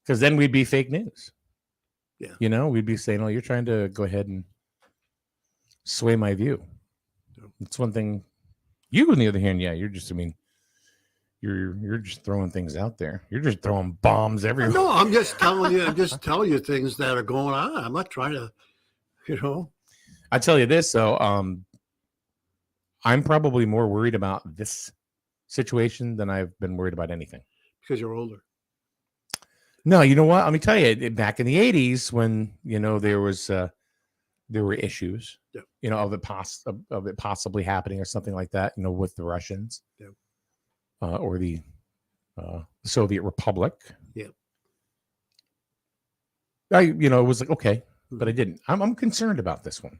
[SPEAKER 4] Because then we'd be fake news.
[SPEAKER 3] Yeah.
[SPEAKER 4] We'd be saying, "Oh, you're trying to go ahead and sway my view." It's one thing. You, on the other hand, you're just. I mean, you're just throwing things out there. You're just throwing bombs everywhere.
[SPEAKER 3] No, I'm just telling you. I'm just telling you things that are going on. I'm not trying to,
[SPEAKER 4] I tell you this, though, I'm probably more worried about this situation than I've been worried about anything.
[SPEAKER 3] Because you're older.
[SPEAKER 4] No, you know what? Let me tell you. Back in the 80s, when there were issues, of it possibly happening or something like that, with the Russians, or the Soviet Republic.
[SPEAKER 3] Yeah.
[SPEAKER 4] it was like, okay, but I didn't. I'm concerned about this one.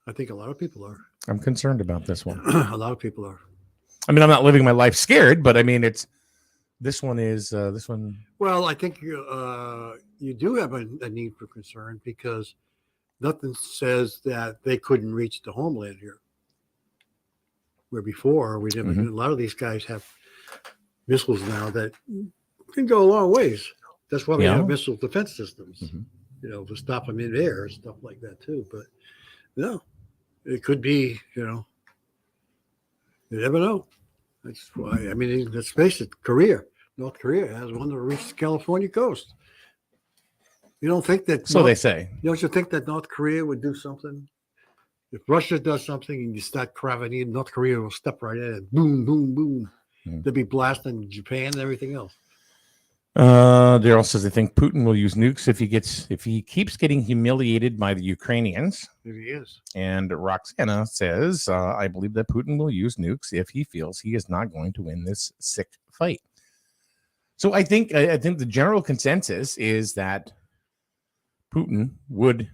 [SPEAKER 3] I think a lot of people are.
[SPEAKER 4] I'm concerned about this one.
[SPEAKER 3] A lot of people are.
[SPEAKER 4] I mean, I'm not living my life scared, but I mean, this one.
[SPEAKER 3] Well, I think you do have a need for concern because nothing says that they couldn't reach the homeland here. Where before we didn't.
[SPEAKER 4] Mhm.
[SPEAKER 3] A lot of these guys have missiles now that can go a long ways. That's why we
[SPEAKER 4] Yeah.
[SPEAKER 3] have missile defense systems,
[SPEAKER 4] Mhm.
[SPEAKER 3] to stop them in air and stuff like that too. But no, it could be, you never know. That's why, I mean, let's face it, North Korea has one that reaches the California coast. You don't think that,
[SPEAKER 4] So they say.
[SPEAKER 3] don't you think that North Korea would do something? If Russia does something and you start craving in, North Korea will step right in and boom, boom, boom.
[SPEAKER 4] Mhm.
[SPEAKER 3] They'll be blasting Japan and everything else.
[SPEAKER 4] Daryl says, I think Putin will use nukes if he keeps getting humiliated by the Ukrainians.
[SPEAKER 3] Maybe he is.
[SPEAKER 4] And Roxana says, I believe that Putin will use nukes if he feels he is not going to win this sick fight. So I think the general consensus is that Putin would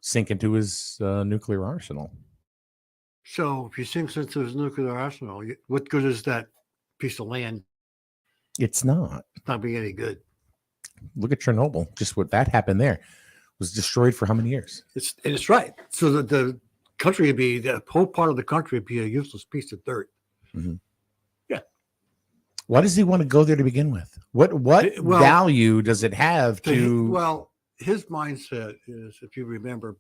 [SPEAKER 4] sink into his nuclear arsenal.
[SPEAKER 3] So if he sinks into his nuclear arsenal, what good is that piece of land?
[SPEAKER 4] It's not.
[SPEAKER 3] It's not being any good.
[SPEAKER 4] Look at Chernobyl. Just what that happened there was destroyed for how many years?
[SPEAKER 3] It's right. So the country the whole part of the country would be a useless piece of dirt.
[SPEAKER 4] Mm-hmm.
[SPEAKER 3] Yeah.
[SPEAKER 4] Why does he want to go there to begin with? What value does it have to?
[SPEAKER 3] Well, his mindset is, if you remember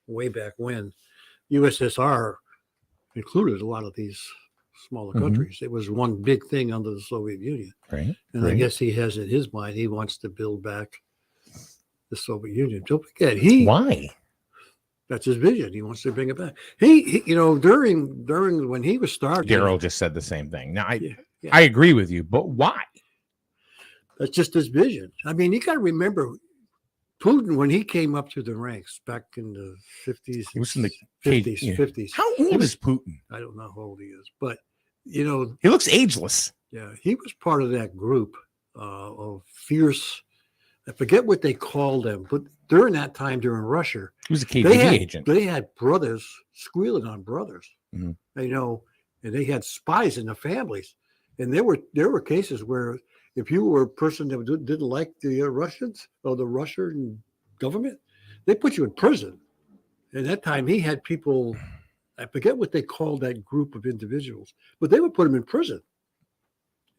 [SPEAKER 3] way back when, USSR included a lot of these smaller countries. It was one big thing under the Soviet Union.
[SPEAKER 4] Right.
[SPEAKER 3] And I guess he has in his mind, he wants to build back the Soviet Union. Don't forget,
[SPEAKER 4] why?
[SPEAKER 3] That's his vision. He wants to bring it back. He during when he was starting,
[SPEAKER 4] Daryl just said the same thing. Now, I agree with you, but why?
[SPEAKER 3] That's just his vision. I mean, you got to remember, Putin, when he came up through the ranks back in the 50s,
[SPEAKER 4] he was in the
[SPEAKER 3] 50s,
[SPEAKER 4] yeah.
[SPEAKER 3] 50s.
[SPEAKER 4] How old is Putin?
[SPEAKER 3] I don't know how old he is, but
[SPEAKER 4] he looks ageless.
[SPEAKER 3] Yeah, he was part of that group of fierce. I forget what they called them, but during that time, during Russia,
[SPEAKER 4] he was a KGB agent.
[SPEAKER 3] They had brothers squealing on brothers,
[SPEAKER 4] mm-hmm.
[SPEAKER 3] And they had spies in the families, and there were cases where if you were a person that didn't like the Russians or the Russian government, they put you in prison. At that time, he had people. I forget what they called that group of individuals, but they would put him in prison.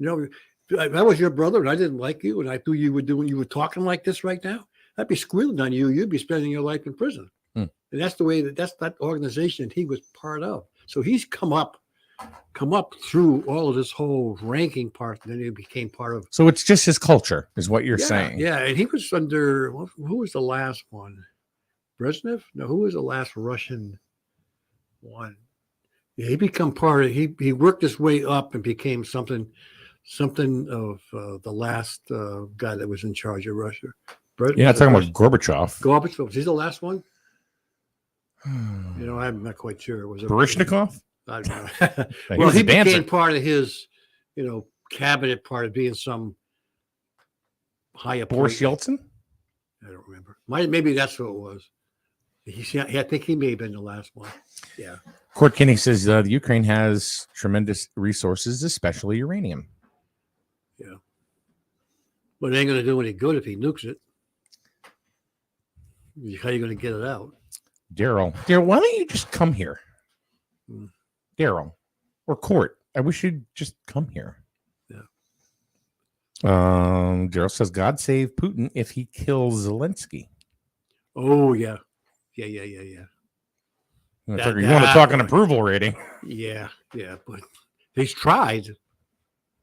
[SPEAKER 3] If I was your brother and I didn't like you and I knew you were talking like this right now, I'd be squealing on you. You'd be spending your life in prison. And that's the way that's that organization he was part of. So he's come up through all of this whole ranking part, and then he became part of.
[SPEAKER 4] So it's just his culture, is what you're saying.
[SPEAKER 3] Yeah, and he was under who was the last one? Brezhnev? No, who was the last Russian one? Yeah, he become part of. He worked his way up and became something of the last guy that was in charge of Russia.
[SPEAKER 4] Yeah, talking about Gorbachev.
[SPEAKER 3] Gorbachev, is he the last one? I'm not quite sure. Was it
[SPEAKER 4] Baryshnikov?
[SPEAKER 3] I don't know.
[SPEAKER 4] He
[SPEAKER 3] Well,
[SPEAKER 4] was
[SPEAKER 3] he
[SPEAKER 4] a dancer.
[SPEAKER 3] became part of his, cabinet part of being some high
[SPEAKER 4] Boris Yeltsin?
[SPEAKER 3] I don't remember. Maybe that's who it was. I think he may have been the last one. Yeah.
[SPEAKER 4] Court Kinney says the Ukraine has tremendous resources, especially uranium.
[SPEAKER 3] Yeah. But it ain't going to do any good if he nukes it. How are you going to get it out?
[SPEAKER 4] Daryl, why don't you just come here? Daryl or Court, I wish you'd just come here.
[SPEAKER 3] Yeah.
[SPEAKER 4] Daryl says God save Putin if he kills Zelensky.
[SPEAKER 3] Oh yeah. Yeah.
[SPEAKER 4] You want to talk an approval rating?
[SPEAKER 3] Yeah, but he's tried.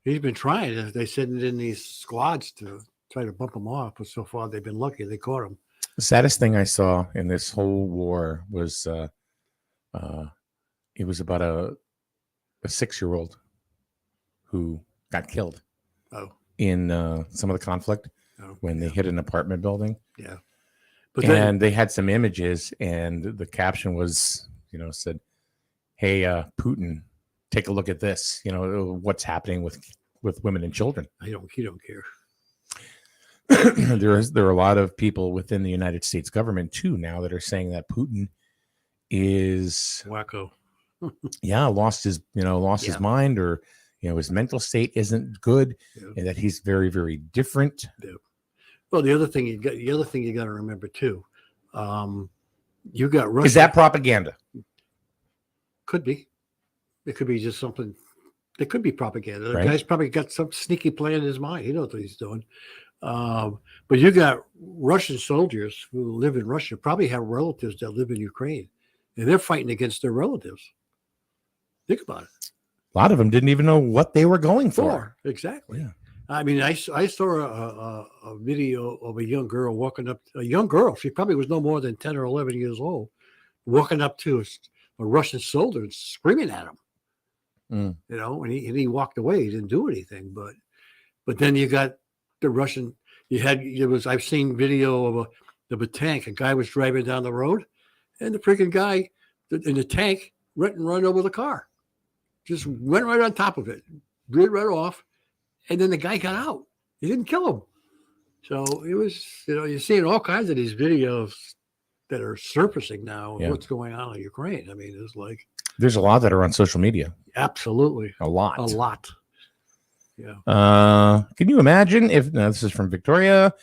[SPEAKER 3] He's been trying. They sent it in these squads to try to bump him off, but so far they've been lucky. They caught him.
[SPEAKER 4] The saddest thing I saw in this whole war was it was about a 6-year-old who got killed in some of the conflict when they hit an apartment building. Yeah. But they had some images, and the caption was, said, "Hey, Putin, take a look at this. What's happening with women and children."
[SPEAKER 3] He don't care.
[SPEAKER 4] there are a lot of people within the United States government too now that are saying that Putin is
[SPEAKER 3] Wacko.
[SPEAKER 4] lost his
[SPEAKER 3] Yeah.
[SPEAKER 4] mind, or his mental state isn't good,
[SPEAKER 3] Yeah.
[SPEAKER 4] and that he's very, very different.
[SPEAKER 3] Well, the other thing you got to remember too, you got Russia.
[SPEAKER 4] Is that propaganda?
[SPEAKER 3] Could be. It could be just something. It could be propaganda. The
[SPEAKER 4] Right.
[SPEAKER 3] guy's probably got some sneaky plan in his mind. He knows what he's doing. But you got Russian soldiers who live in Russia, probably have relatives that live in Ukraine, and they're fighting against their relatives. Think about it.
[SPEAKER 4] A lot of them didn't even know what they were going for.
[SPEAKER 3] Exactly.
[SPEAKER 4] Yeah.
[SPEAKER 3] I mean, I saw a video of a young girl walking up. A young girl, she probably was no more than 10 or 11 years old, walking up to a Russian soldier and screaming at him.
[SPEAKER 4] Mm.
[SPEAKER 3] And he walked away. He didn't do anything. But then you got the Russian. I've seen video of a tank. A guy was driving down the road, and the freaking guy in the tank went and run over the car. Just went right on top of it, rid right off, and then the guy got out. He didn't kill him. So it was, you're seeing all kinds of these videos that are surfacing now of what's going on in Ukraine. I mean, it's like
[SPEAKER 4] There's a lot that are on social media.
[SPEAKER 3] absolutely
[SPEAKER 4] A lot.
[SPEAKER 3] a lot. Yeah.
[SPEAKER 4] Can you imagine if this is from Victoria?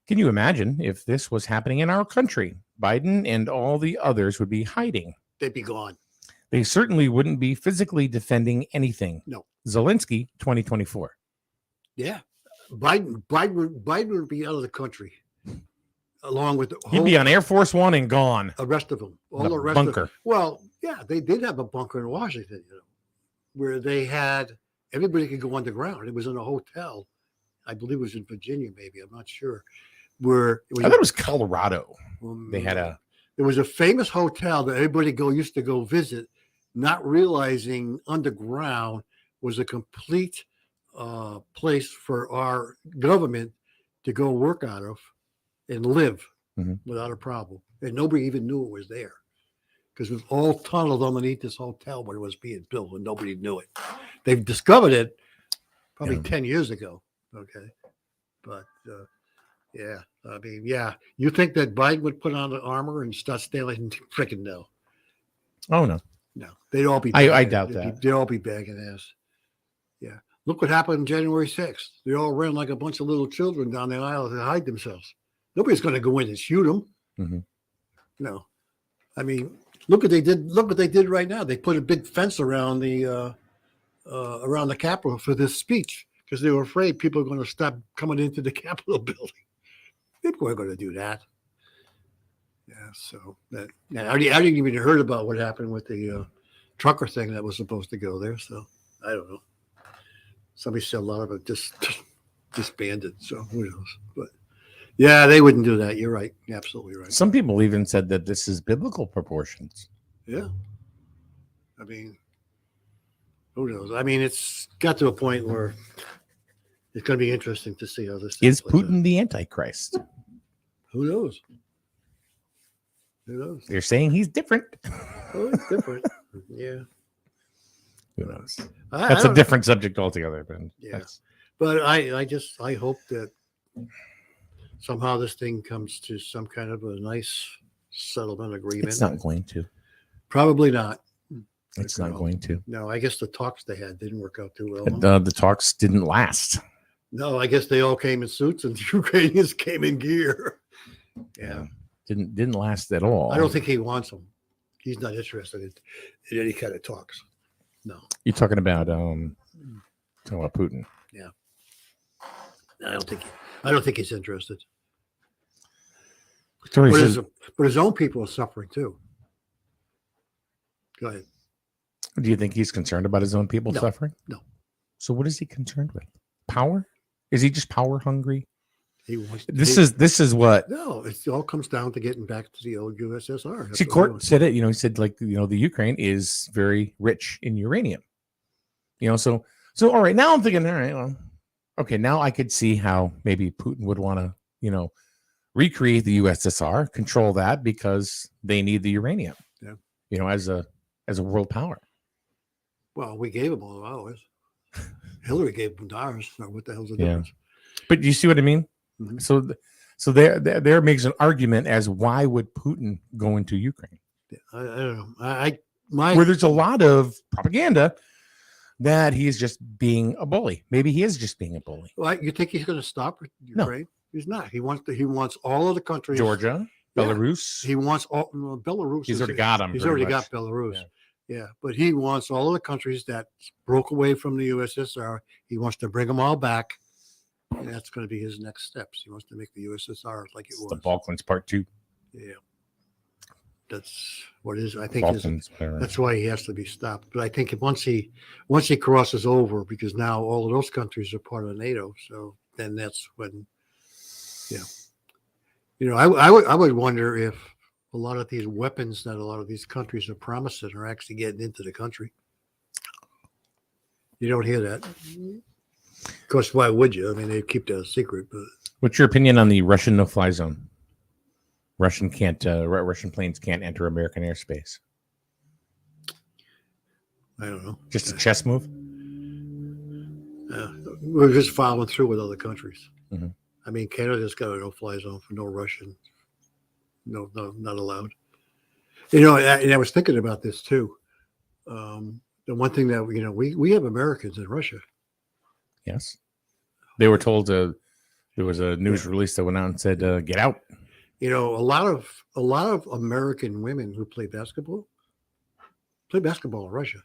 [SPEAKER 4] Can you imagine if this was happening in our country? Biden and all the others would be hiding.
[SPEAKER 3] They'd be gone.
[SPEAKER 4] They certainly wouldn't be physically defending anything.
[SPEAKER 3] No.
[SPEAKER 4] Zelensky, 2024.
[SPEAKER 3] Yeah. Biden would be out of the country along with the
[SPEAKER 4] He'd be on Air Force One and gone.
[SPEAKER 3] the rest of them. All
[SPEAKER 4] The
[SPEAKER 3] the rest
[SPEAKER 4] bunker.
[SPEAKER 3] of them. Well, yeah, they did have a bunker in Washington, where they had everybody could go underground. It was in a hotel. I believe it was in Virginia, maybe. I'm not sure. Where it was
[SPEAKER 4] I thought it was Colorado. They had
[SPEAKER 3] It was a famous hotel that everybody used to go visit, not realizing underground was a complete place for our government to go work out of and live without a problem. And nobody even knew it was there because it was all tunneled underneath this hotel when it was being built and nobody knew it. They've discovered it probably 10 years ago. Okay. But yeah, I mean, yeah. You think that Biden would put on the armor and start stealing? Freaking no.
[SPEAKER 4] Oh, no.
[SPEAKER 3] No, they'd all be.
[SPEAKER 4] I doubt that.
[SPEAKER 3] They'd all be bagging ass. Yeah. Look what happened on January 6th. They all ran like a bunch of little children down the aisle to hide themselves. Nobody's going to go in and shoot them.
[SPEAKER 4] Mm-hmm.
[SPEAKER 3] No. I mean, look what they did. Look what they did right now. They put a big fence around the Capitol for this speech because they were afraid people are going to stop coming into the Capitol building. People weren't going to do that. Yeah, so that I didn't even heard about what happened with the trucker thing that was supposed to go there. So I don't know. Somebody said a lot of it just disbanded. So who knows? But yeah, they wouldn't do that. You're right. You're absolutely right.
[SPEAKER 4] Some people even said that this is biblical proportions.
[SPEAKER 3] Yeah. I mean, who knows? I mean, it's got to a point where it's going to be interesting to see how this
[SPEAKER 4] Is
[SPEAKER 3] plays out.
[SPEAKER 4] Putin the Antichrist?
[SPEAKER 3] Who knows? Who knows?
[SPEAKER 4] They're saying he's different.
[SPEAKER 3] Oh, it's different. Yeah.
[SPEAKER 4] Who knows?
[SPEAKER 3] I
[SPEAKER 4] That's a
[SPEAKER 3] don't-
[SPEAKER 4] different subject altogether. But
[SPEAKER 3] Yeah.
[SPEAKER 4] that's-
[SPEAKER 3] But I hope that somehow this thing comes to some kind of a nice settlement agreement.
[SPEAKER 4] it's not going to.
[SPEAKER 3] Probably not.
[SPEAKER 4] It's not going to.
[SPEAKER 3] No, I guess the talks they had didn't work out too well. huh?
[SPEAKER 4] The talks didn't last.
[SPEAKER 3] No, I guess they all came in suits and the Ukrainians came in gear. Yeah.
[SPEAKER 4] Didn't last at all.
[SPEAKER 3] I don't think he wants them. He's not interested in any kind of talks. No,
[SPEAKER 4] You're talking about Putin.
[SPEAKER 3] I don't think he's interested.
[SPEAKER 4] Victoria
[SPEAKER 3] But
[SPEAKER 4] says,
[SPEAKER 3] his own people are suffering too. Go ahead.
[SPEAKER 4] do you think he's concerned about his own people
[SPEAKER 3] No.
[SPEAKER 4] suffering?
[SPEAKER 3] No.
[SPEAKER 4] So what is he concerned with? Power? Is he just power hungry?
[SPEAKER 3] He wants.
[SPEAKER 4] This is what
[SPEAKER 3] No, it all comes down to getting back to the old USSR. That's
[SPEAKER 4] see,
[SPEAKER 3] what he
[SPEAKER 4] Court
[SPEAKER 3] wants.
[SPEAKER 4] said it. He said the Ukraine is very rich in uranium. So all right. Now I'm thinking, all right, well, okay. Now I could see how maybe Putin would want to, recreate the USSR, control that because they need the uranium.
[SPEAKER 3] Yeah.
[SPEAKER 4] As a world power.
[SPEAKER 3] Well, we gave him all ours. Hillary gave him ours. So what the hell's the
[SPEAKER 4] Yeah.
[SPEAKER 3] difference?
[SPEAKER 4] But do you see what I mean?
[SPEAKER 3] Mhm.
[SPEAKER 4] So there makes an argument as why would Putin go into Ukraine,
[SPEAKER 3] I don't know.
[SPEAKER 4] where there's a lot of propaganda that he's just being a bully. Maybe he is just being a bully.
[SPEAKER 3] Well, you think he's going to stop
[SPEAKER 4] No.
[SPEAKER 3] Ukraine? He's not. He wants all of the countries.
[SPEAKER 4] Georgia,
[SPEAKER 3] Yeah.
[SPEAKER 4] Belarus.
[SPEAKER 3] He wants all Belarus.
[SPEAKER 4] He's already got them.
[SPEAKER 3] He's
[SPEAKER 4] pretty
[SPEAKER 3] already
[SPEAKER 4] much.
[SPEAKER 3] got Belarus.
[SPEAKER 4] Yeah.
[SPEAKER 3] Yeah, but he wants all of the countries that broke away from the USSR. He wants to bring them all back. And that's going to be his next steps. He wants to make the USSR like it
[SPEAKER 4] It's
[SPEAKER 3] was.
[SPEAKER 4] the Falklands Part 2.
[SPEAKER 3] Yeah, that's what it is. I think his,
[SPEAKER 4] Falklands. whatever.
[SPEAKER 3] that's why he has to be stopped. But I think once he crosses over, because now all of those countries are part of NATO, so then that's when, I would wonder if a lot of these weapons that a lot of these countries are promising are actually getting into the country. You don't hear that. Of course, why would you? I mean, they keep that a secret, but
[SPEAKER 4] What's your opinion on the Russian no-fly zone? Russian planes can't enter American airspace.
[SPEAKER 3] I don't know.
[SPEAKER 4] Just a chess move.
[SPEAKER 3] We're just following through with other countries.
[SPEAKER 4] Mhm.
[SPEAKER 3] I mean, Canada's got a no-fly zone for no Russian. No, not allowed. And I was thinking about this too. The one thing that we have Americans in Russia.
[SPEAKER 4] Yes, they were told to. There was a news release that went out and said, "Get out."
[SPEAKER 3] A lot of American women who play basketball in Russia.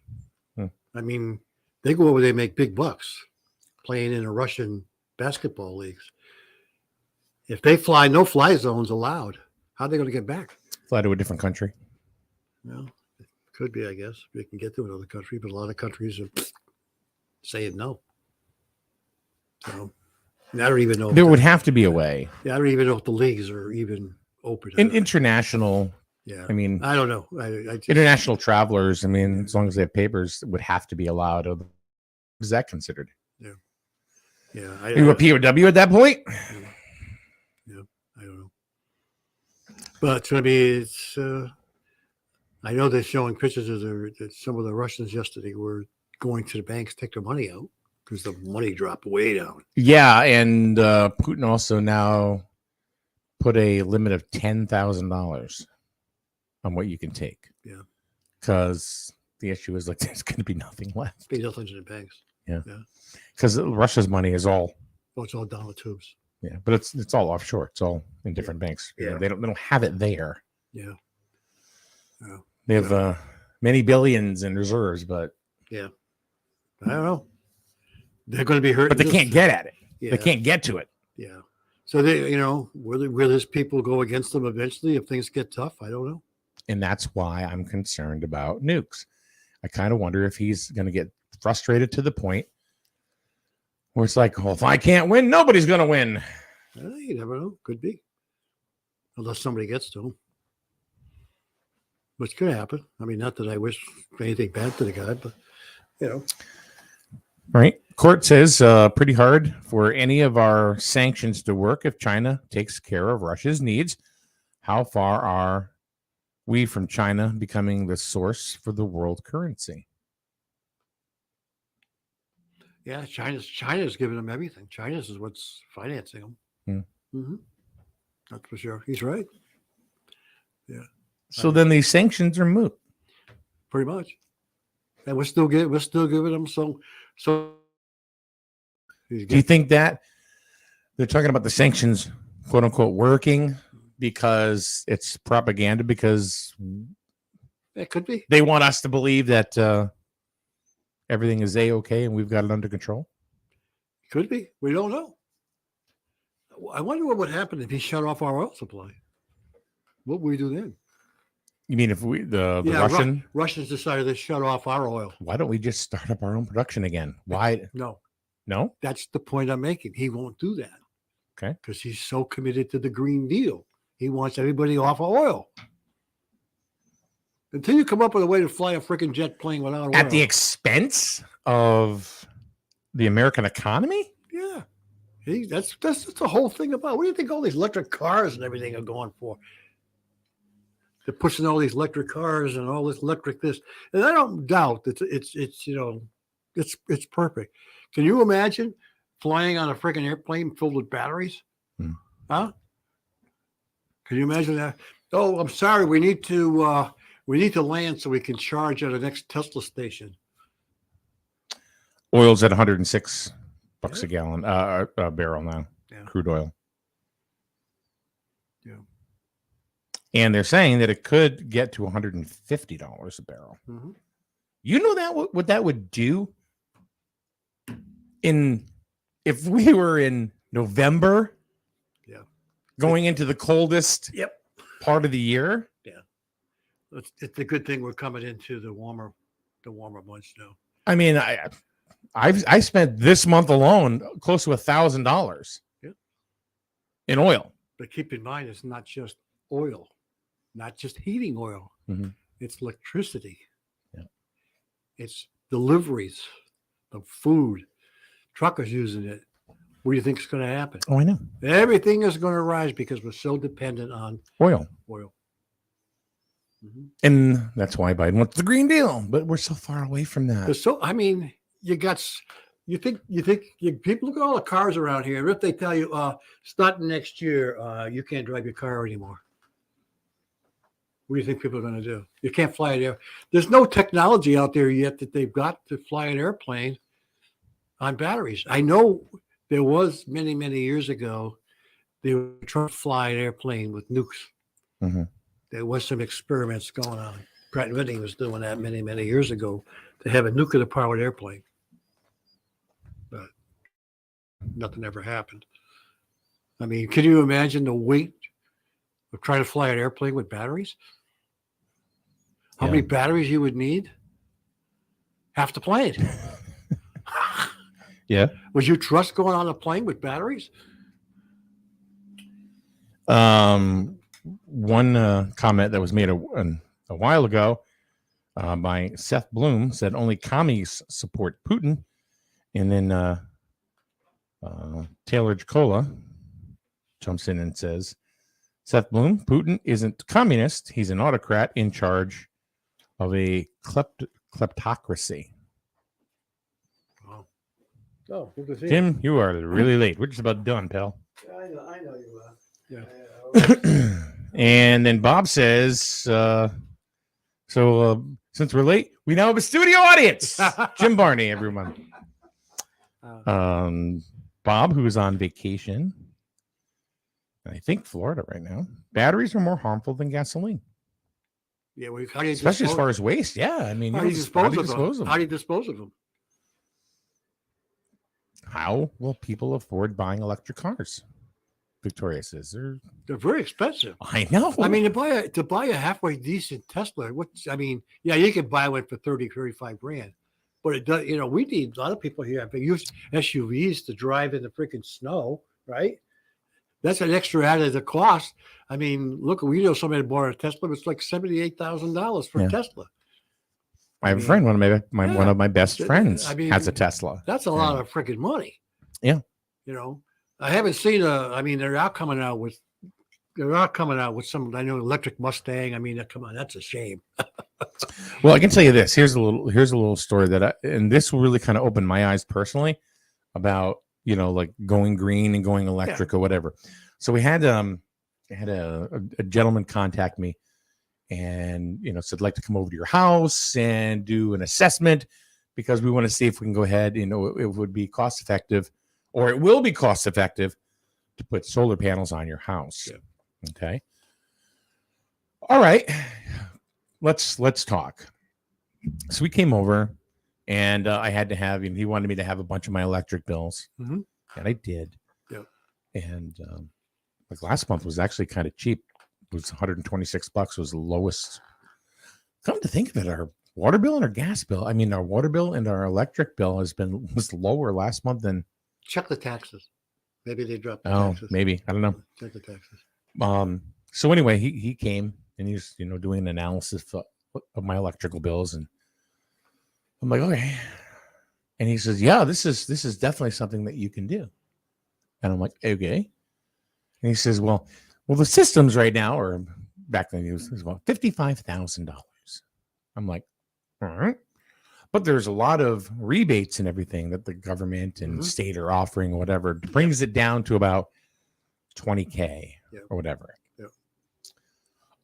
[SPEAKER 3] I mean, they go over there, make big bucks playing in the Russian basketball leagues. If they fly, no fly zones allowed. How are they going to get back?
[SPEAKER 4] Fly to a different country.
[SPEAKER 3] Well, it could be, I guess. They can get to another country, but a lot of countries are saying no. So I don't even know.
[SPEAKER 4] There would have to be a way.
[SPEAKER 3] Yeah, I don't even know if the leagues are even open.
[SPEAKER 4] In international,
[SPEAKER 3] Yeah,
[SPEAKER 4] I mean,
[SPEAKER 3] I don't know. I just,
[SPEAKER 4] international travelers. I mean, as long as they have papers, would have to be allowed. What is that considered?
[SPEAKER 3] yeah,
[SPEAKER 4] Are you a POW at that point?
[SPEAKER 3] I don't know. But I mean, it's. I know they're showing pictures of that some of the Russians yesterday were going to the banks to take their money out because the money dropped way down.
[SPEAKER 4] Yeah, and Putin also now put a limit of $10,000 on what you can take.
[SPEAKER 3] Yeah,
[SPEAKER 4] because the issue is like there's going to be nothing left.
[SPEAKER 3] be nothing in the banks.
[SPEAKER 4] Because Russia's money is all.
[SPEAKER 3] Oh, it's all down the tubes.
[SPEAKER 4] Yeah, but it's all offshore. It's all in different banks.
[SPEAKER 3] Yeah.
[SPEAKER 4] They don't have it there.
[SPEAKER 3] Yeah.
[SPEAKER 4] They have many billions in reserves, but
[SPEAKER 3] I don't know. They're going to be hurt,
[SPEAKER 4] but they can't get at it.
[SPEAKER 3] Yeah.
[SPEAKER 4] They can't get to it.
[SPEAKER 3] Yeah. So they, will these people go against them eventually if things get tough? I don't know.
[SPEAKER 4] And that's why I'm concerned about nukes. I kind of wonder if he's going to get frustrated to the point where it's like, well, if I can't win, nobody's going to win.
[SPEAKER 3] You never know. Could be. Unless somebody gets to him. Which could happen. I mean, not that I wish anything bad to the guy, but,
[SPEAKER 4] Right. Court says pretty hard for any of our sanctions to work if China takes care of Russia's needs. How far are we from China becoming the source for the world currency?
[SPEAKER 3] Yeah, China's giving them everything. China's is what's financing them. Mm-hmm. That's for sure. He's right. Yeah.
[SPEAKER 4] So then these sanctions are moot.
[SPEAKER 3] Pretty much. And we're still giving them so.
[SPEAKER 4] Do you think that they're talking about the sanctions, quote unquote, working because it's propaganda? Because
[SPEAKER 3] it could be.
[SPEAKER 4] They want us to believe that everything is A-okay and we've got it under control.
[SPEAKER 3] Could be. We don't know. I wonder what would happen if he shut off our oil supply. What would we do then?
[SPEAKER 4] You mean if we the
[SPEAKER 3] Russians decided to shut off our oil?
[SPEAKER 4] Why don't we just start up our own production again? Why? No.
[SPEAKER 3] That's the point I'm making. He won't do that.
[SPEAKER 4] Okay.
[SPEAKER 3] Because he's so committed to the Green Deal. He wants everybody off of oil. Until you come up with a way to fly a freaking jet plane without oil.
[SPEAKER 4] At the expense of the American economy?
[SPEAKER 3] Yeah. That's the whole thing about. What do you think all these electric cars and everything are going for? They're pushing all these electric cars and all this electric this. And I don't doubt that it's perfect. Can you imagine flying on a freaking airplane filled with batteries? Huh? Can you imagine that? Oh, I'm sorry. We need to land so we can charge at the next Tesla station.
[SPEAKER 4] Oil's at $106
[SPEAKER 3] Yeah.
[SPEAKER 4] a gallon, a barrel now.
[SPEAKER 3] Yeah.
[SPEAKER 4] Crude oil.
[SPEAKER 3] Yeah.
[SPEAKER 4] And they're saying that it could get to $150 a barrel.
[SPEAKER 3] Mm-hmm.
[SPEAKER 4] You know that what that would do if we were in November,
[SPEAKER 3] Yeah,
[SPEAKER 4] going into the coldest part of the year.
[SPEAKER 3] Yeah, it's a good thing we're coming into the warmer months now.
[SPEAKER 4] I mean, I spent this month alone close to $1,000 in oil.
[SPEAKER 3] But keep in mind, it's not just oil, not just heating oil.
[SPEAKER 4] Mm-hmm.
[SPEAKER 3] It's electricity.
[SPEAKER 4] Yeah.
[SPEAKER 3] It's deliveries of food. Truckers using it. What do you think is going to happen?
[SPEAKER 4] Oh, I know.
[SPEAKER 3] Everything is going to rise because we're so dependent on
[SPEAKER 4] oil.
[SPEAKER 3] Mm-hmm.
[SPEAKER 4] And that's why Biden wants the Green Deal, but we're so far away from that.
[SPEAKER 3] So, I mean, you think people look at all the cars around here. If they tell you, starting next year, you can't drive your car anymore. What do you think people are going to do? You can't fly an air. There's no technology out there yet that they've got to fly an airplane on batteries. I know there was many, many years ago, they were trying to fly an airplane with nukes.
[SPEAKER 4] Mm-hmm.
[SPEAKER 3] There was some experiments going on. Pratt & Whitney was doing that many, many years ago to have a nuclear-powered airplane. But nothing ever happened. I mean, can you imagine the weight of trying to fly an airplane with batteries? How many batteries you would need? Half the plane.
[SPEAKER 4] Yeah.
[SPEAKER 3] Would you trust going on a plane with batteries?
[SPEAKER 4] One comment that was made a while ago by Seth Bloom said only commies support Putin. And then Taylor Jacola jumps in and says, Seth Bloom, Putin isn't communist. He's an autocrat in charge of a kleptocracy.
[SPEAKER 3] Wow. Oh, good to see
[SPEAKER 4] Jim, you are really late. We're just about done, pal.
[SPEAKER 3] I know you are. Yeah.
[SPEAKER 4] And then Bob says, since we're late, we now have a studio audience. Jim Barney, everyone. Bob, who is on vacation, I think Florida right now. Batteries are more harmful than gasoline.
[SPEAKER 3] Yeah,
[SPEAKER 4] especially as far as waste. Yeah, I mean,
[SPEAKER 3] how do you dispose of them? How do you dispose of them?
[SPEAKER 4] How will people afford buying electric cars? Victoria says
[SPEAKER 3] they're very expensive.
[SPEAKER 4] I know.
[SPEAKER 3] I mean, to buy a halfway decent Tesla, you can buy one for 35 grand. But it does, we need a lot of people here have used SUVs to drive in the freaking snow, right? That's an extra added cost. I mean, look, we know somebody bought a Tesla. It's like $78,000 for a Tesla.
[SPEAKER 4] I have a friend, one of my best friends has a Tesla.
[SPEAKER 3] That's a lot of freaking money.
[SPEAKER 4] Yeah.
[SPEAKER 3] I haven't seen they're out coming out with some, I know, electric Mustang. I mean, come on, that's a shame.
[SPEAKER 4] Well, I can tell you this. Here's a little story and this really kind of opened my eyes personally about, like going green and going electric or whatever. So we had a gentleman contact me and, said, I'd like to come over to your house and do an assessment because we want to see if we can go ahead, it would be cost effective, or it will be cost effective to put solar panels on your house. Yeah. Okay. All right. Let's talk. So we came over and I had to have, he wanted me to have a bunch of my electric bills.
[SPEAKER 3] Mm-hmm.
[SPEAKER 4] And I did.
[SPEAKER 3] Yeah.
[SPEAKER 4] And like last month was actually kind of cheap. It was $126 was the lowest. Come to think of it, our water bill and our gas bill. I mean, our water bill and our electric bill was lower last month than.
[SPEAKER 3] Check the taxes. Maybe they dropped the taxes.
[SPEAKER 4] Maybe. I don't know.
[SPEAKER 3] Check the taxes.
[SPEAKER 4] So anyway, he came and he's, doing an analysis of my electrical bills. And I'm like, okay. And he says, yeah, this is definitely something that you can do. And I'm like, okay. And he says, well, the systems right now, or back then it was about $55,000. I'm like, all right. But there's a lot of rebates and everything that the government and state are offering or whatever. It brings it down to about $20K
[SPEAKER 3] Yeah.
[SPEAKER 4] or whatever.
[SPEAKER 3] Yeah.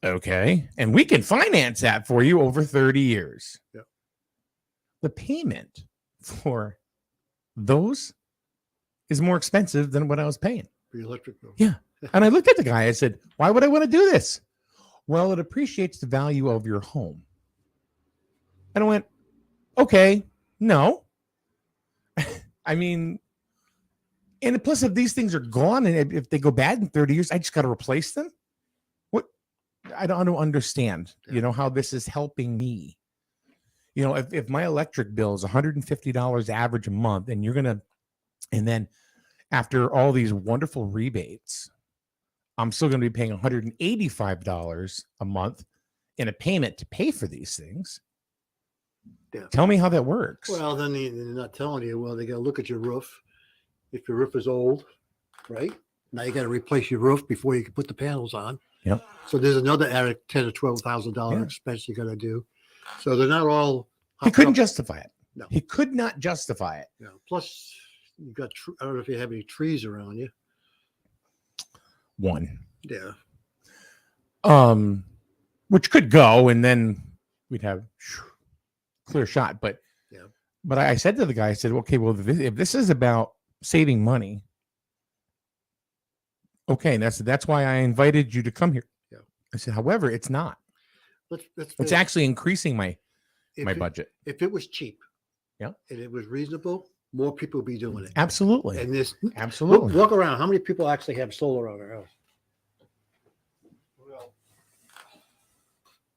[SPEAKER 4] Okay. And we can finance that for you over 30 years.
[SPEAKER 3] Yeah.
[SPEAKER 4] The payment for those is more expensive than what I was paying.
[SPEAKER 3] For your electric bill.
[SPEAKER 4] Yeah. And I looked at the guy. I said, why would I want to do this? Well, it appreciates the value of your home. And I went, okay, no. I mean, and plus, if these things are gone and if they go bad in 30 years, I just got to replace them. What? I don't understand, how this is helping me. If my electric bill is $150 average a month and then after all these wonderful rebates, I'm still going to be paying $185 a month in a payment to pay for these things.
[SPEAKER 3] Yeah.
[SPEAKER 4] Tell me how that works.
[SPEAKER 3] Well, then they're not telling you. Well, they got to look at your roof. If your roof is old, right? Now you got to replace your roof before you can put the panels on.
[SPEAKER 4] Yep.
[SPEAKER 3] So there's another added $10,000 to $12,000 expense you got to do. So they're not all.
[SPEAKER 4] He couldn't justify it.
[SPEAKER 3] No.
[SPEAKER 4] He could not justify it.
[SPEAKER 3] Yeah. Plus, you got. I don't know if you have any trees around you.
[SPEAKER 4] One.
[SPEAKER 3] Yeah.
[SPEAKER 4] Which could go, and then we'd have clear shot. But I said to the guy, I said, okay, well, if this is about saving money, okay, that's why I invited you to come here.
[SPEAKER 3] Yeah.
[SPEAKER 4] I said, however, it's not. It's
[SPEAKER 3] say,
[SPEAKER 4] actually increasing my budget.
[SPEAKER 3] If it was cheap,
[SPEAKER 4] yeah,
[SPEAKER 3] and it was reasonable, more people would be doing it.
[SPEAKER 4] Absolutely.
[SPEAKER 3] And this
[SPEAKER 4] absolutely.
[SPEAKER 3] Walk around. How many people actually have solar on their house?
[SPEAKER 2] Well,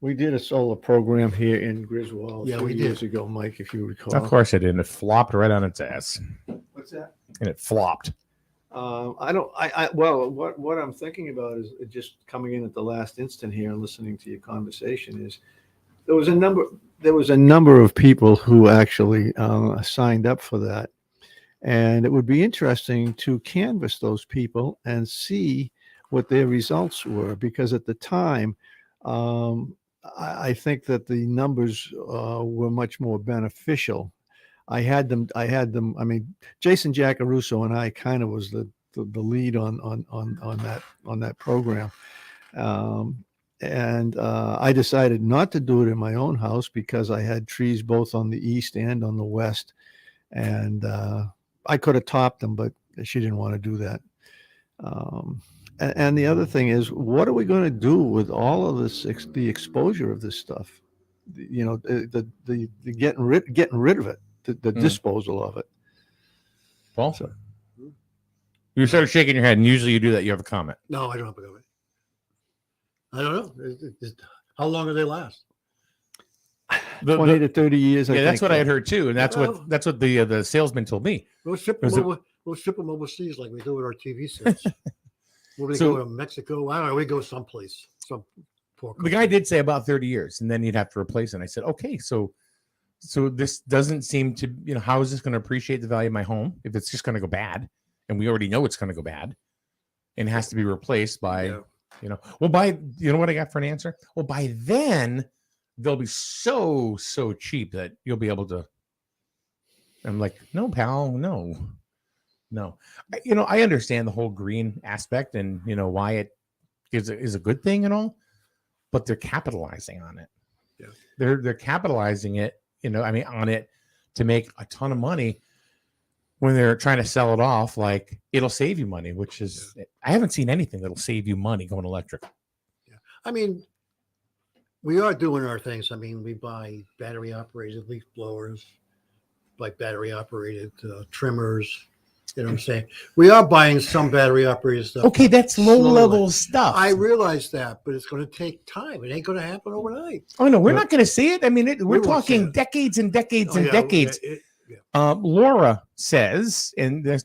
[SPEAKER 5] We did a solar program here in Griswold
[SPEAKER 3] Yeah, we did.
[SPEAKER 5] years ago, Mike, if you recall.
[SPEAKER 4] Of course it did. And it flopped right on its ass.
[SPEAKER 5] What's that?
[SPEAKER 4] And it flopped.
[SPEAKER 5] Well, what I'm thinking about is just coming in at the last instant here and listening to your conversation is there was a number of people who actually signed up for that. And it would be interesting to canvass those people and see what their results were, because at the time, I think that the numbers were much more beneficial. I had them. I mean, Jason Giacaruso and I kind of was the lead on that program, and I decided not to do it in my own house because I had trees both on the east and on the west, and I could have topped them, but she didn't want to do that. And the other thing is, what are we going to do with all of this, the exposure of this stuff? The getting rid of it, the disposal of it.
[SPEAKER 4] Paul, you started shaking your head, and usually you do that. You have a comment.
[SPEAKER 3] No, I don't have a comment. I don't know. How long do they last?
[SPEAKER 5] 20 to 30 years.
[SPEAKER 4] Yeah, that's
[SPEAKER 5] think,
[SPEAKER 4] what I had heard too, and that's what the salesman told me.
[SPEAKER 3] We'll ship them overseas like we do with our TV sets. We'll go to Mexico. I don't know. We go someplace. Some poor
[SPEAKER 4] the guy did say about 30 years, and then you'd have to replace it. And I said, okay, so this doesn't seem to, how is this going to appreciate the value of my home if it's just going to go bad? And we already know it's going to go bad and it has to be replaced by, what I got for an answer? Well, by then they'll be so cheap that you'll be able to. I'm like, no, pal, no. I understand the whole green aspect and, why it is a good thing and all, but they're capitalizing on it.
[SPEAKER 3] Yeah.
[SPEAKER 4] They're capitalizing it, on it to make a ton of money when they're trying to sell it off. Like, it'll save you money, which is, I haven't seen anything that'll save you money going electric.
[SPEAKER 3] Yeah. I mean, we are doing our things. I mean, we buy battery operated leaf blowers, like battery operated trimmers. You know what I'm saying? We are buying some battery operated stuff.
[SPEAKER 4] Okay, that's low level stuff.
[SPEAKER 3] I realize that, but it's going to take time. It ain't going to happen overnight.
[SPEAKER 4] Oh no, we're not going to see it. I mean, we're talking decades and decades and decades. Laura says, and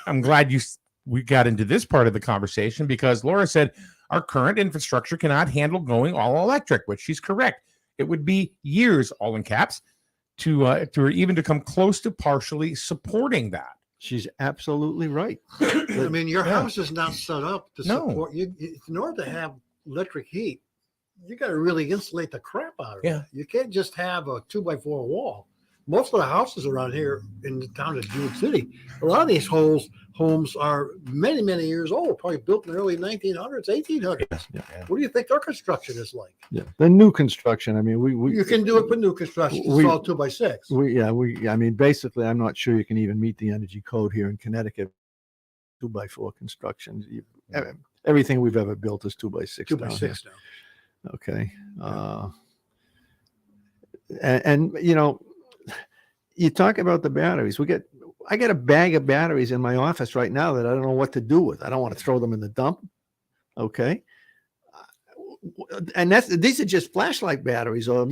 [SPEAKER 4] I'm glad we got into this part of the conversation, because Laura said our current infrastructure cannot handle going all electric, which she's correct. It would be years, all in caps, to even to come close to partially supporting that.
[SPEAKER 5] She's absolutely right.
[SPEAKER 3] I mean, your house is not set up to support you. In order to have electric heat, you got to really insulate the crap out of it. You can't just have a 2x4 wall. most of the houses around here in the town of June City, a lot of these homes are many, many years old, probably built in the early 1900s, 1800s.
[SPEAKER 5] Yeah.
[SPEAKER 3] What do you think their construction is like?
[SPEAKER 5] Yeah. The new construction. I mean, we
[SPEAKER 3] You can do it with new construction. It's
[SPEAKER 5] we-
[SPEAKER 3] all 2x6.
[SPEAKER 5] I mean, basically, I'm not sure you can even meet the energy code here in Connecticut. 2x4 construction. Everything we've ever built is 2x6.
[SPEAKER 3] 2x6 now.
[SPEAKER 5] Okay. And you know, you talk about the batteries. I get a bag of batteries in my office right now that I don't know what to do with. I don't want to throw them in the dump. Okay. And these are just flashlight batteries or,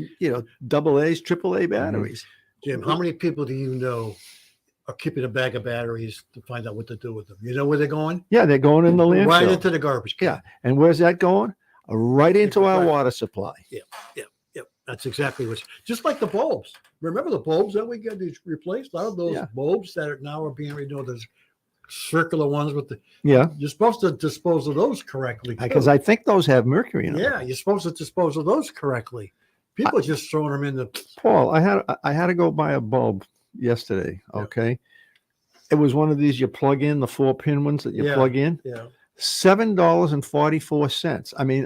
[SPEAKER 5] double A's, triple A batteries.
[SPEAKER 3] Jim, how many people do you know are keeping a bag of batteries to find out what to do with them? You know where they're going?
[SPEAKER 5] Yeah, they're going in the landfill.
[SPEAKER 3] Right into the garbage can.
[SPEAKER 5] Yeah. And where's that going? Right into our water supply.
[SPEAKER 3] Yep. That's exactly what's just like the bulbs. Remember the bulbs that we got these replaced? A lot of those bulbs that are now being renewed, those circular ones with the you're supposed to dispose of those correctly.
[SPEAKER 5] Because I think those have mercury in them.
[SPEAKER 3] Yeah, you're supposed to dispose of those correctly. People are just throwing them in the
[SPEAKER 5] Paul, I had to go buy a bulb yesterday. Okay. It was one of these you plug in, the 4-pin ones that you plug in.
[SPEAKER 3] Yeah.
[SPEAKER 5] $7.44. I mean,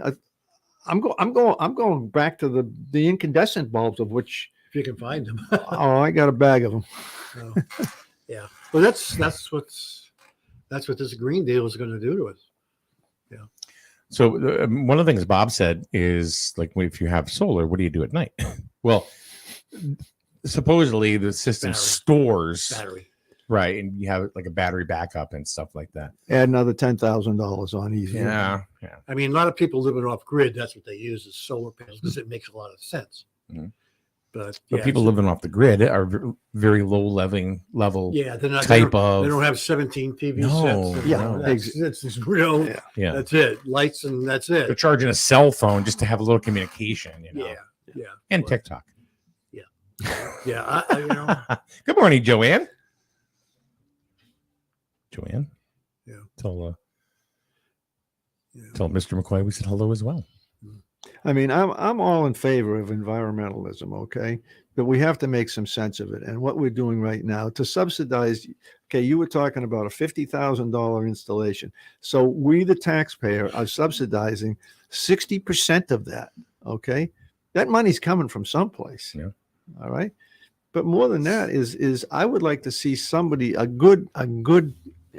[SPEAKER 5] I'm going back to the incandescent bulbs, of which
[SPEAKER 3] if you can find them.
[SPEAKER 5] I got a bag of them.
[SPEAKER 3] Yeah. Well, that's what this green deal is going to do to us. Yeah.
[SPEAKER 4] So one of the things Bob said is, like, if you have solar, what do you do at night? Well, supposedly the system stores
[SPEAKER 3] battery.
[SPEAKER 4] Right, and you have like a battery backup and stuff like that.
[SPEAKER 5] Add another $10,000 on easy.
[SPEAKER 4] Yeah.
[SPEAKER 3] I mean, a lot of people living off grid, that's what they use is solar panels because it makes a lot of sense.
[SPEAKER 4] Mm-hmm.
[SPEAKER 3] But
[SPEAKER 4] people living off the grid are very low level.
[SPEAKER 3] Yeah, they're not
[SPEAKER 4] type
[SPEAKER 3] they
[SPEAKER 4] of.
[SPEAKER 3] They don't have 17 TV sets. It's real.
[SPEAKER 4] Yeah,
[SPEAKER 3] that's it. Lights and that's it.
[SPEAKER 4] They're charging a cell phone just to have a little communication.
[SPEAKER 3] Yeah.
[SPEAKER 4] And TikTok.
[SPEAKER 3] Yeah.
[SPEAKER 4] Good morning, Joanne. Joanne.
[SPEAKER 3] Yeah.
[SPEAKER 4] Tell Mr. McCoy we said hello as well.
[SPEAKER 5] I mean, I'm all in favor of environmentalism, okay? But we have to make some sense of it. And what we're doing right now to subsidize, okay, you were talking about a $50,000 installation. So we, the taxpayer, are subsidizing 60% of that, okay? That money's coming from someplace.
[SPEAKER 4] Yeah.
[SPEAKER 5] All right. But more than that is I would like to see somebody, a good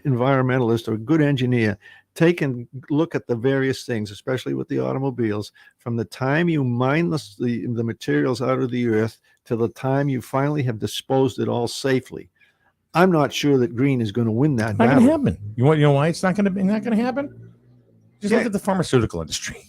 [SPEAKER 5] environmentalist or a good engineer, take and look at the various things, especially with the automobiles, from the time you mine the materials out of the earth to the time you finally have disposed it all safely. I'm not sure that green is going to win that battle.
[SPEAKER 4] Not going to happen. You know why it's not going to happen? Just look at the pharmaceutical industry.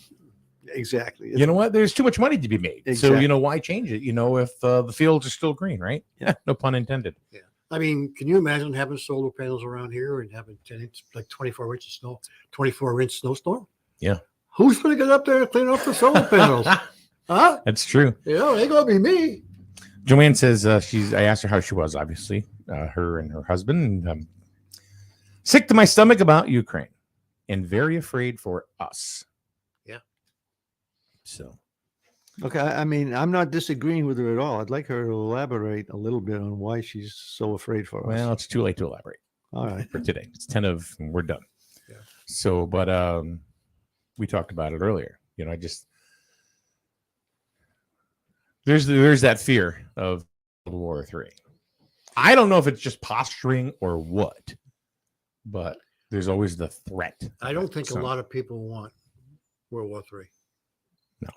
[SPEAKER 5] Exactly.
[SPEAKER 4] You know what? There's too much money to be made.
[SPEAKER 5] Exactly.
[SPEAKER 4] So, why change it? If the fields are still green, right? Yeah. No pun intended.
[SPEAKER 3] Yeah. I mean, can you imagine having solar panels around here and having 24-inch snow, 24-inch snowstorm?
[SPEAKER 4] Yeah.
[SPEAKER 3] Who's going to get up there and clean up the solar panels? Huh?
[SPEAKER 4] That's true.
[SPEAKER 3] Ain't going to be me.
[SPEAKER 4] Joanne says I asked her how she was, obviously, her and her husband. Sick to my stomach about Ukraine and very afraid for us.
[SPEAKER 3] Yeah.
[SPEAKER 4] So.
[SPEAKER 5] Okay, I mean, I'm not disagreeing with her at all. I'd like her to elaborate a little bit on why she's so afraid for us.
[SPEAKER 4] Well, it's too late to elaborate.
[SPEAKER 5] All right.
[SPEAKER 4] For today. It's 10 of, we're done.
[SPEAKER 3] Yeah.
[SPEAKER 4] So, but we talked about it earlier. There's that fear of World War III. I don't know if it's just posturing or what, but there's always the threat.
[SPEAKER 3] I don't think a lot of people want World War III.
[SPEAKER 4] No,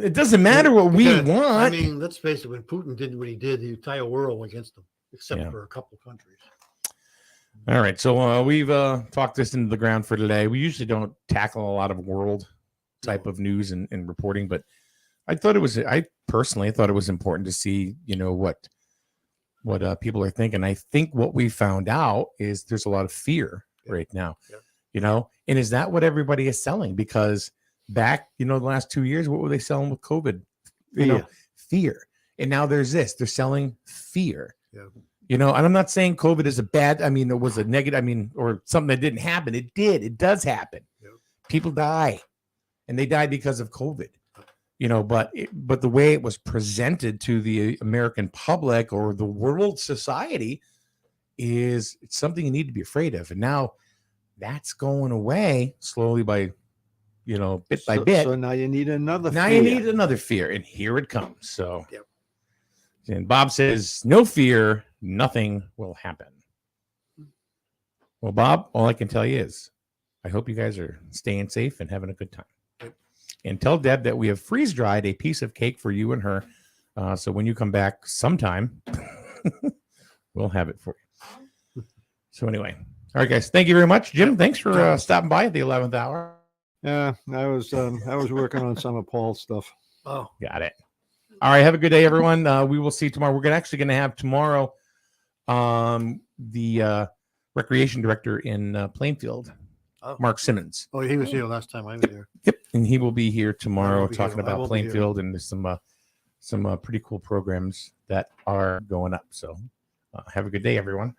[SPEAKER 4] it doesn't matter what we want.
[SPEAKER 3] I mean, let's face it. When Putin did what he did, the entire world went against him, except for a couple of countries.
[SPEAKER 4] All right, so we've talked this into the ground for today. We usually don't tackle a lot of world type of news and reporting, but I personally thought it was important to see, what people are thinking. I think what we found out is there's a lot of fear right now, and is that what everybody is selling? Because back, the last 2 years, what were they selling with COVID? Fear. And now there's this. They're selling fear.
[SPEAKER 3] Yeah.
[SPEAKER 4] And I'm not saying COVID is it was a negative, or something that didn't happen. It did. It does happen.
[SPEAKER 3] Yeah.
[SPEAKER 4] People die. And they died because of COVID. but the way it was presented to the American public or the world society it's something you need to be afraid of. And now that's going away slowly by, bit by bit.
[SPEAKER 5] So now you need another
[SPEAKER 4] Now
[SPEAKER 5] fear.
[SPEAKER 4] you need another fear, and here it comes. So,
[SPEAKER 3] Yep.
[SPEAKER 4] And Bob says, no fear, nothing will happen. Well, Bob, all I can tell you is I hope you guys are staying safe and having a good time.
[SPEAKER 3] Yep. And
[SPEAKER 4] tell Deb that we have freeze-dried a piece of cake for you and her. So when you come back sometime, we'll have it for you. So anyway, all right, guys. Thank you very much, Jim. Thanks for stopping by at the 11th hour.
[SPEAKER 5] Yeah, I was working on some of Paul's stuff.
[SPEAKER 3] Oh,
[SPEAKER 4] got it. All right, have a good day, everyone. We will see you tomorrow. We're actually going to have tomorrow the recreation director in Plainfield, Mark Simmons.
[SPEAKER 3] Oh, he was here last time I was here.
[SPEAKER 4] Yep, and he will be here tomorrow
[SPEAKER 3] be
[SPEAKER 4] talking
[SPEAKER 3] here. I
[SPEAKER 4] about
[SPEAKER 3] will be here.
[SPEAKER 4] Plainfield, and there's some pretty cool programs that are going up. So have a good day, everyone.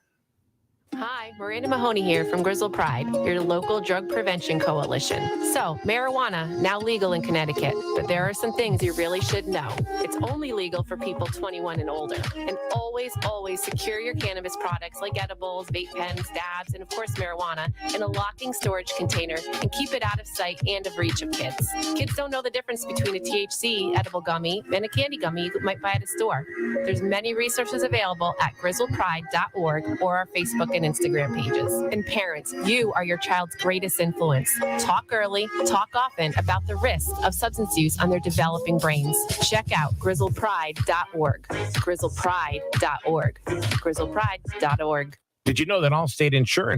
[SPEAKER 6] Hi, Miranda Mahoney here from Grizzle Pride, your local drug prevention coalition. So, marijuana, now legal in Connecticut, but there are some things you really should know. It's only legal for people 21 and older. And always, always secure your cannabis products like edibles, vape pens, dabs, and of course marijuana in a locking storage container and keep it out of sight and of reach of kids. Kids don't know the difference between a THC edible gummy and a candy gummy you might buy at a store. There's many resources available at grizzlepride.org or our Facebook and Instagram pages. And parents, you are your child's greatest influence. Talk early, talk often about the risks of substance use on their developing brains. Check out grizzlepride.org. grizzlepride.org. grizzlepride.org.
[SPEAKER 1] Did you know that Allstate Insurance